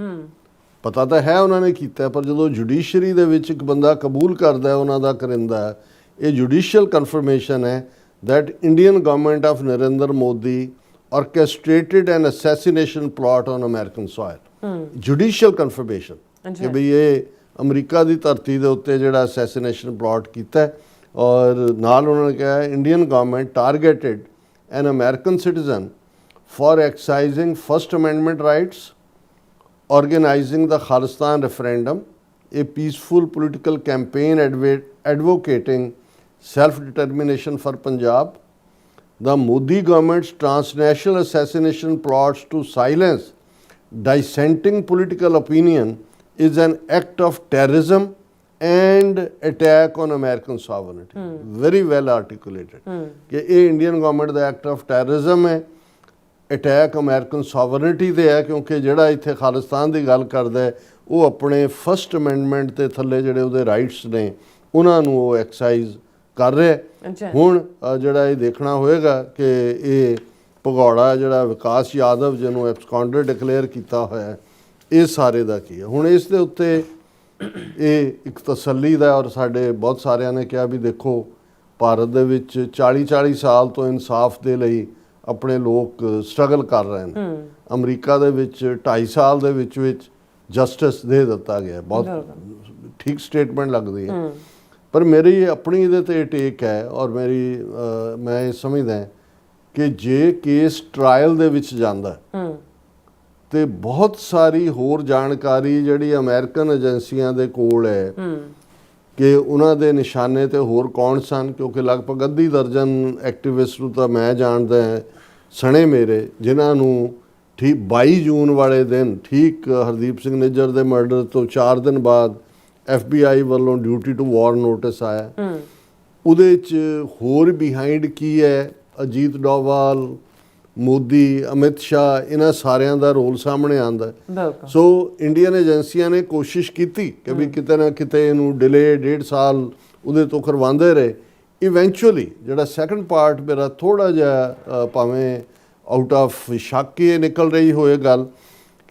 पता तो है उन्होंने किया, पर जो जुडिशरी दे विच एक बंदा कबूल करता है उन्हों का करिंदा है, ये जुडिशियल कन्फर्मेशन है that Indian government of Narendra Modi orchestrated an assassination plot on American soil. Judicial confirmation कि भाई ये अमरीका की धरती के उत्ते जिहड़ा असैसिनेशन प्लॉट किया। और नाल उन्होंने कहा Indian government targeted an American citizen for exercising First Amendment rights, organizing the Khalistan referendum, a peaceful political campaign advocating self-determination for Punjab. The Modi government's transnational assassination plots to silence dissenting political opinion is an act of terrorism and attack on American sovereignty. Very well articulated कि ये इंडियन गवर्नमेंट का एक्ट ऑफ टैररिज्म है, अटैक अमेरिकन सॉवरनिटी ते है, क्योंकि जिहड़ा इत्थे खालिस्तान की गल करदा है ਉਹ ਆਪਣੇ ਫਸਟ ਅਮੈਂਡਮੈਂਟ ਦੇ ਥੱਲੇ ਜਿਹੜੇ ਉਹਦੇ ਰਾਈਟਸ ਨੇ ਉਹਨਾਂ ਨੂੰ ਉਹ ਐਕਸਾਈਜ਼ ਕਰ ਰਿਹਾ। ਅੱਛਾ। ਹੁਣ ਜਿਹੜਾ ਇਹ ਦੇਖਣਾ ਹੋਏਗਾ ਕਿ ਇਹ ਭਗੌੜਾ ਜਿਹੜਾ ਵਿਕਾਸ ਯਾਦਵ ਜਿਹਨੂੰ ਐਬਸਕੌਂਡਰ ਡਿਕਲੇਅਰ ਕੀਤਾ ਹੋਇਆ, ਇਹ ਸਾਰੇ ਦਾ ਕੀ ਹੈ। ਹੁਣ ਇਸ ਦੇ ਉੱਤੇ ਇਹ ਇੱਕ ਤਸੱਲੀ ਦਾ, ਔਰ ਸਾਡੇ ਬਹੁਤ ਸਾਰਿਆਂ ਨੇ ਕਿਹਾ ਵੀ ਦੇਖੋ ਭਾਰਤ ਦੇ ਵਿੱਚ 40-40 ਸਾਲ ਤੋਂ ਇਨਸਾਫ ਦੇ ਲਈ ਆਪਣੇ ਲੋਕ ਸਟਰਗਲ ਕਰ ਰਹੇ ਨੇ। ਅਮਰੀਕਾ ਦੇ ਵਿੱਚ 2.5 ਸਾਲ ਦੇ ਵਿੱਚ ਜਸਟਿਸ ਦੇ ਦਿੱਤਾ ਗਿਆ। ਬਹੁਤ ਠੀਕ ਸਟੇਟਮੈਂਟ ਲੱਗਦੀ ਹੈ। ਪਰ ਮੇਰੀ ਆਪਣੀ ਇਹਦੇ ਤੇ ਟੇਕ ਹੈ, ਔਰ ਮੈਂ ਇਹ ਸਮਝਦਾ ਕਿ ਜੇ ਕੇਸ ਟਰਾਇਲ ਦੇ ਵਿੱਚ ਜਾਂਦਾ ਤੇ ਬਹੁਤ ਸਾਰੀ ਹੋਰ ਜਾਣਕਾਰੀ ਜਿਹੜੀ ਅਮਰੀਕਨ ਏਜੰਸੀਆਂ ਦੇ ਕੋਲ ਹੈ ਕਿ ਉਹਨਾਂ ਦੇ ਨਿਸ਼ਾਨੇ ਤੇ ਹੋਰ ਕੌਣ ਸਨ, ਕਿਉਂਕਿ ਲਗਭਗ ਅੱਧੀ ਦਰਜਨ ਐਕਟਿਵਿਸਟ ਨੂੰ ਤਾਂ ਮੈਂ ਜਾਣਦਾ ਸਣੇ ਮੇਰੇ, ਜਿਨ੍ਹਾਂ ਨੂੰ ਠੀਕ 22 ਜੂਨ ਵਾਲੇ ਦਿਨ, ਠੀਕ ਹਰਦੀਪ ਸਿੰਘ ਨਿੱਜਰ ਦੇ ਮਰਡਰ ਤੋਂ 4 ਦਿਨ ਬਾਅਦ FBI ਵੱਲੋਂ ਡਿਊਟੀ ਟੂ ਵਾਰ ਨੋਟਿਸ ਆਇਆ। ਉਹਦੇ 'ਚ ਹੋਰ ਬਿਹਾਈਂਡ ਕੀ ਹੈ, ਅਜੀਤ ਡੋਵਾਲ, ਮੋਦੀ, ਅਮਿਤ ਸ਼ਾਹ, ਇਹਨਾਂ ਸਾਰਿਆਂ ਦਾ ਰੋਲ ਸਾਹਮਣੇ ਆਉਂਦਾ। ਸੋ ਇੰਡੀਅਨ ਏਜੰਸੀਆਂ ਨੇ ਕੋਸ਼ਿਸ਼ ਕੀਤੀ ਕਿ ਵੀ ਕਿਤੇ ਨਾ ਕਿਤੇ ਇਹਨੂੰ ਡਿਲੇ 1.5 ਸਾਲ ਉਹਦੇ ਤੋਂ ਕਰਵਾਉਂਦੇ ਰਹੇ। ਇਵੈਂਚੁਅਲੀ ਜਿਹੜਾ ਸੈਕੰਡ ਪਾਰਟ ਮੇਰਾ ਥੋੜ੍ਹਾ ਜਿਹਾ ਭਾਵੇਂ ਆਊਟ ਆਫ ਸ਼ੱਕ ਹੀ ਨਿਕਲ ਰਹੀ ਹੋਏ ਗੱਲ,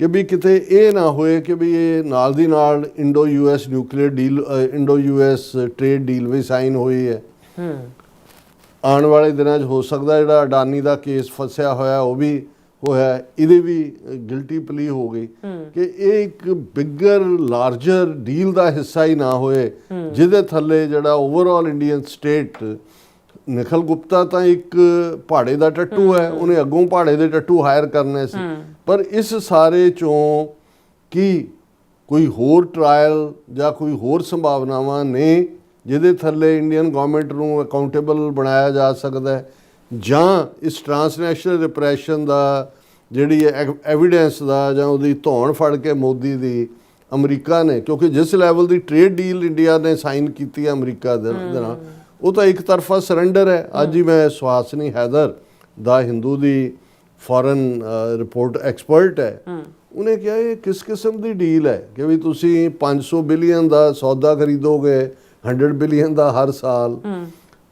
ਕਿ ਵੀ ਕਿਤੇ ਇਹ ਨਾ ਹੋਏ ਕਿ ਵੀ ਇਹ ਨਾਲ ਦੀ ਨਾਲ Indo US nuclear deal, Indo US trade deal ਵੀ ਸਾਈਨ ਹੋਈ ਹੈ। ਆਉਣ ਵਾਲੇ ਦਿਨਾਂ 'ਚ ਹੋ ਸਕਦਾ ਜਿਹੜਾ ਅਡਾਨੀ ਦਾ ਕੇਸ ਫਸਿਆ ਹੋਇਆ ਉਹ ਵੀ ਹੋਇਆ, ਇਹਦੇ ਵੀ ਗਿਲਟੀ ਪਲੀ ਹੋ ਗਈ ਕਿ ਇਹ ਇੱਕ ਬਿਗਰ ਲਾਰਜਰ ਡੀਲ ਦਾ ਹਿੱਸਾ ਹੀ ਨਾ ਹੋਏ, ਜਿਹਦੇ ਥੱਲੇ ਜਿਹੜਾ overall Indian state, Nikhil Gupta ਤਾਂ ਇੱਕ ਪਹਾੜੇ ਦਾ ਟੱਟੂ ਹੈ, ਉਹਨੇ ਅੱਗੋਂ ਪਹਾੜੇ ਦੇ ਟੱਟੂ ਹਾਇਰ ਕਰਨੇ ਸੀ। ਪਰ ਇਸ ਸਾਰੇ ਚੋਂ ਕੀ ਕੋਈ ਹੋਰ ਟਰਾਇਲ ਜਾਂ ਕੋਈ ਹੋਰ ਸੰਭਾਵਨਾਵਾਂ ਨੇ ਜਿਹਦੇ ਥੱਲੇ ਇੰਡੀਅਨ ਗਵਰਨਮੈਂਟ ਨੂੰ ਅਕਾਊਂਟੇਬਲ ਬਣਾਇਆ ਜਾ ਸਕਦਾ ਹੈ, ਜਾਂ ਇਸ ਟਰਾਂਸਨੈਸ਼ਨਲ ਰਿਪਰੈਸ਼ਨ ਦਾ ਜਿਹੜੀ ਐਵੀਡੈਂਸ ਦਾ ਜਾਂ ਉਹਦੀ ਧੌਣ ਫੜ ਕੇ ਮੋਦੀ ਦੀ ਅਮਰੀਕਾ ਨੇ, ਕਿਉਂਕਿ ਜਿਸ ਲੈਵਲ ਦੀ ਟ੍ਰੇਡ ਡੀਲ ਇੰਡੀਆ ਨੇ ਸਾਈਨ ਕੀਤੀ ਹੈ ਅਮਰੀਕਾ ਦੇ ਨਾਲ, ਉਹ ਤਾਂ ਇੱਕ ਤਰਫਾ ਸਰੈਂਡਰ ਹੈ। ਅੱਜ ਹੀ ਮੈਂ ਸੁਹਾਸਨੀ ਹੈਦਰ ਦਾ ਹਿੰਦੂ ਦੀ ਫੋਰਨ ਰਿਪੋਰਟ ਐਕਸਪਰਟ ਹੈ, ਉਹਨੇ ਕਿਹਾ ਇਹ ਕਿਸ ਕਿਸਮ ਦੀ ਡੀਲ ਹੈ ਕਿ ਵੀ ਤੁਸੀਂ 500 ਬਿਲੀਅਨ ਦਾ ਸੌਦਾ ਖਰੀਦੋਗੇ, 100 ਬਿਲੀਅਨ ਦਾ ਹਰ ਸਾਲ,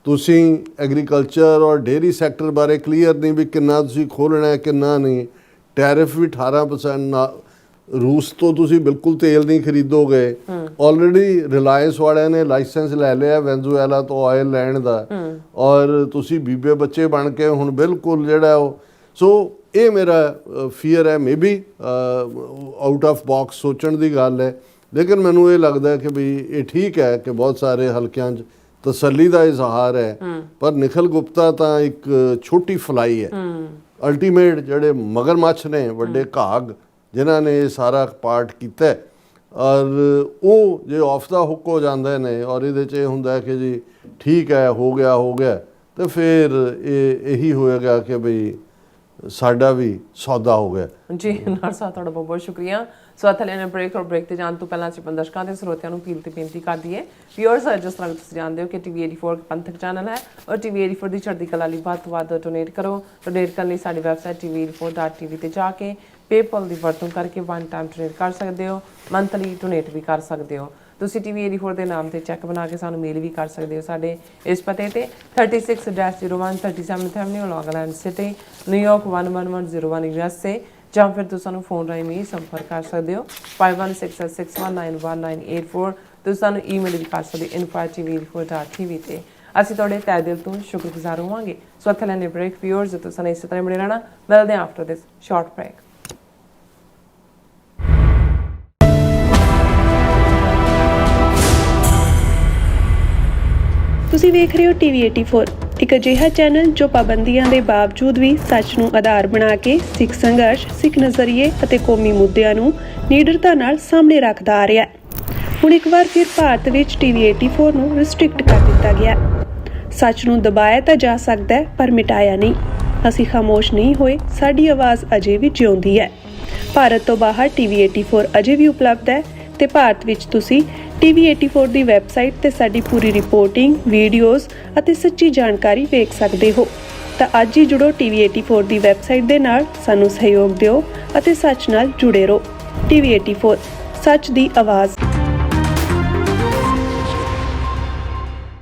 ਤੁਸੀਂ ਐਗਰੀਕਲਚਰ ਔਰ ਡੇਅਰੀ ਸੈਕਟਰ ਬਾਰੇ ਕਲੀਅਰ ਨਹੀਂ ਵੀ ਕਿੰਨਾ ਤੁਸੀਂ ਖੋਲ੍ਹਣਾ ਹੈ ਕਿੰਨਾ ਨਹੀਂ, ਟੈਰਿਫ ਵੀ 18% ਰੂਸ ਤੋਂ ਤੁਸੀਂ ਬਿਲਕੁਲ ਤੇਲ ਨਹੀਂ ਖਰੀਦੋਗੇ। ਆਲਰੇਡੀ ਰਿਲਾਇੰਸ ਵਾਲਿਆਂ ਨੇ ਲਾਇਸੈਂਸ ਲੈ ਲਿਆ ਵੈਨਜ਼ੂਏਲਾ ਤੋਂ ਆਇਲ ਲੈਣ ਦਾ, ਔਰ ਤੁਸੀਂ ਬੀਬੇ ਬੱਚੇ ਬਣ ਕੇ ਹੁਣ ਬਿਲਕੁਲ ਜਿਹੜਾ ਉਹ, ਸੋ ਇਹ ਮੇਰਾ ਫੀਅਰ ਹੈ, ਮੇਬੀ ਆਊਟ ਆਫ ਬਾਕਸ ਸੋਚਣ ਦੀ ਗੱਲ ਹੈ। ਲੇਕਿਨ ਮੈਨੂੰ ਇਹ ਲੱਗਦਾ ਕਿ ਵੀ ਇਹ ਠੀਕ ਹੈ ਕਿ ਬਹੁਤ ਸਾਰੇ ਹਲਕਿਆਂ 'ਚ ਤਸੱਲੀ ਦਾ ਇਜ਼ਹਾਰ ਹੈ, ਪਰ ਨਿਖਲ ਗੁਪਤਾ ਤਾਂ ਇੱਕ ਛੋਟੀ ਫਲਾਈ ਹੈ। ਅਲਟੀਮੇਟ ਜਿਹੜੇ ਮਗਰਮੱਛ ਨੇ, ਵੱਡੇ ਘਾਗ ਜਿਨ੍ਹਾਂ ਨੇ ਇਹ ਸਾਰਾ ਪਾਰਟ ਕੀਤਾ, ਔਰ ਉਹ ਜੇ ਆਫ ਦਾ ਹੁੱਕ ਹੋ ਜਾਂਦੇ ਨੇ ਔਰ ਇਹਦੇ 'ਚ ਇਹ ਹੁੰਦਾ ਕਿ ਜੀ ਠੀਕ ਹੈ ਹੋ ਗਿਆ, ਤੇ ਫਿਰ ਇਹੀ ਹੋਏਗਾ ਕਿ ਬਈ ਸਾਡਾ ਵੀ ਸੌਦਾ ਹੋ ਗਿਆ। ਜੀ ਨਾਲ ਸਾਹਿਬ ਤੁਹਾਡਾ ਬਹੁਤ ਬਹੁਤ ਸ਼ੁਕਰੀਆ। ਸੋ ਥੱਲੇ ਨੇ ਬ੍ਰੇਕ ਤੇ ਜਾਣ ਤੋਂ ਪਹਿਲਾਂ ਅਸੀਂ ਦਰਸ਼ਕਾਂ ਤੇ ਸਰੋਤਿਆਂ ਨੂੰ ਅਪੀਲ ਤੇ ਬੇਨਤੀ ਕਰ ਦਈਏ, ਵਿਊਅਰਸ ਜਿਸ ਤਰ੍ਹਾਂ ਤੁਸੀਂ ਜਾਣਦੇ ਹੋ ਕਿ TV 84 ਪੰਥਕ ਚੈਨਲ ਹੈ, ਔਰ TV 84 ਦੀ ਚੜ੍ਹਦੀ ਕਲਾ ਲਈ ਵੱਧ ਤੋਂ ਵੱਧ ਡੋਨੇਟ ਕਰੋ। ਡੋਨੇਟ ਕਰਨ ਲਈ ਸਾਡੀ ਵੈਬਸਾਈਟ tv84.tv ਤੇ ਜਾ ਕੇ ਪੇਪਲ ਦੀ ਵਰਤੋਂ ਕਰਕੇ 1 ਟਾਈਮ ਡੋਨੇਟ ਕਰ ਸਕਦੇ ਹੋ, ਮੰਥਲੀ ਡੋਨੇਟ ਵੀ ਕਰ ਸਕਦੇ ਹੋ। ਤੁਸੀਂ TV 84 ਦੇ ਨਾਮ ਤੇ ਚੈੱਕ ਬਣਾ ਕੇ ਸਾਨੂੰ ਮੇਲ ਵੀ ਕਰ ਸਕਦੇ ਹੋ ਸਾਡੇ ਇਸ ਪਤੇ ਤੇ 36-01 37th Avenue, ਲੌਂਗ ਆਈਲੈਂਡ ਸਿਟੀ, ਨਿਊਯਾਰਕ 11101 USA, ਜਾਂ ਫਿਰ ਤੁਸੀਂ ਸਾਨੂੰ ਫੋਨ ਰਾਹੀਂ ਵੀ ਸੰਪਰਕ ਕਰ ਸਕਦੇ ਹੋ 5166191984। ਤੁਸੀਂ ਸਾਨੂੰ ਈਮੇਲ ਵੀ ਕਰ ਸਕਦੇ info@tv84.tv ਤੇ। ਅਸੀਂ ਤੁਹਾਡੇ ਤਹਿ ਦਿਲ ਤੋਂ ਸ਼ੁਕਰਗੁਜ਼ਾਰ ਹੋਵਾਂਗੇ। ਸੋ ਇੱਥੇ ਲੈਣੇ ਬ੍ਰੇਕ। ਵਿਊਅਰਸ ਤੁਸੀਂ ਇਸੇ ਤਰ੍ਹਾਂ ਬਣੇ ਰਹਿਣਾ। ਮਿਲਦੇ ਹਾਂ ਆਫਟਰ ਦਿਸ ਸ਼ਾਰਟ ਬ੍ਰੇਕ। ਤੁਸੀਂ ਵੇਖ ਰਹੇ ਹੋ TV 84, ਇੱਕ ਅਜਿਹਾ ਚੈਨਲ ਜੋ ਪਾਬੰਦੀਆਂ ਦੇ ਬਾਵਜੂਦ ਵੀ ਸੱਚ ਨੂੰ ਆਧਾਰ ਬਣਾ ਕੇ ਸਿੱਖ ਸੰਘਰਸ਼, ਸਿੱਖ ਨਜ਼ਰੀਏ ਅਤੇ ਕੌਮੀ ਮੁੱਦਿਆਂ ਨੂੰ ਨਿਡਰਤਾ ਨਾਲ ਸਾਹਮਣੇ ਰੱਖਦਾ ਆ ਰਿਹਾ ਹੈ। ਹੁਣ ਇੱਕ ਵਾਰ ਫਿਰ ਭਾਰਤ ਵਿੱਚ TV 84 ਨੂੰ ਰਿਸਟ੍ਰਿਕਟ ਕਰ ਦਿੱਤਾ ਗਿਆ। ਸੱਚ ਨੂੰ ਦਬਾਇਆ ਤਾਂ ਜਾ ਸਕਦਾ ਹੈ, ਪਰ ਮਿਟਾਇਆ ਨਹੀਂ। ਅਸੀਂ ਖਾਮੋਸ਼ ਨਹੀਂ ਹੋਏ, ਸਾਡੀ ਆਵਾਜ਼ ਅਜੇ ਵੀ ਜਿਉਂਦੀ ਹੈ। ਭਾਰਤ ਤੋਂ ਬਾਹਰ TV 84 ਅਜੇ ਵੀ ਉਪਲਬਧ ਹੈ ਤੇ ਭਾਰਤ ਵਿੱਚ ਤੁਸੀਂ TV 84 ਦੀ ਵੈਬਸਾਈਟ ਤੇ ਸਾਡੀ ਪੂਰੀ ਰਿਪੋਰਟਿੰਗ, ਵੀਡੀਓਜ਼ ਅਤੇ ਸੱਚੀ ਜਾਣਕਾਰੀ ਵੇਖ ਸਕਦੇ ਹੋ। ਤਾਂ ਅੱਜ ਹੀ ਜੁੜੋ TV 84 ਦੀ ਵੈਬਸਾਈਟ ਦੇ ਨਾਲ, ਸਾਨੂੰ ਸਹਿਯੋਗ ਦਿਓ ਅਤੇ ਸੱਚ ਨਾਲ ਜੁੜੇ ਰਹੋ। TV 84, ਸੱਚ ਦੀ ਆਵਾਜ਼।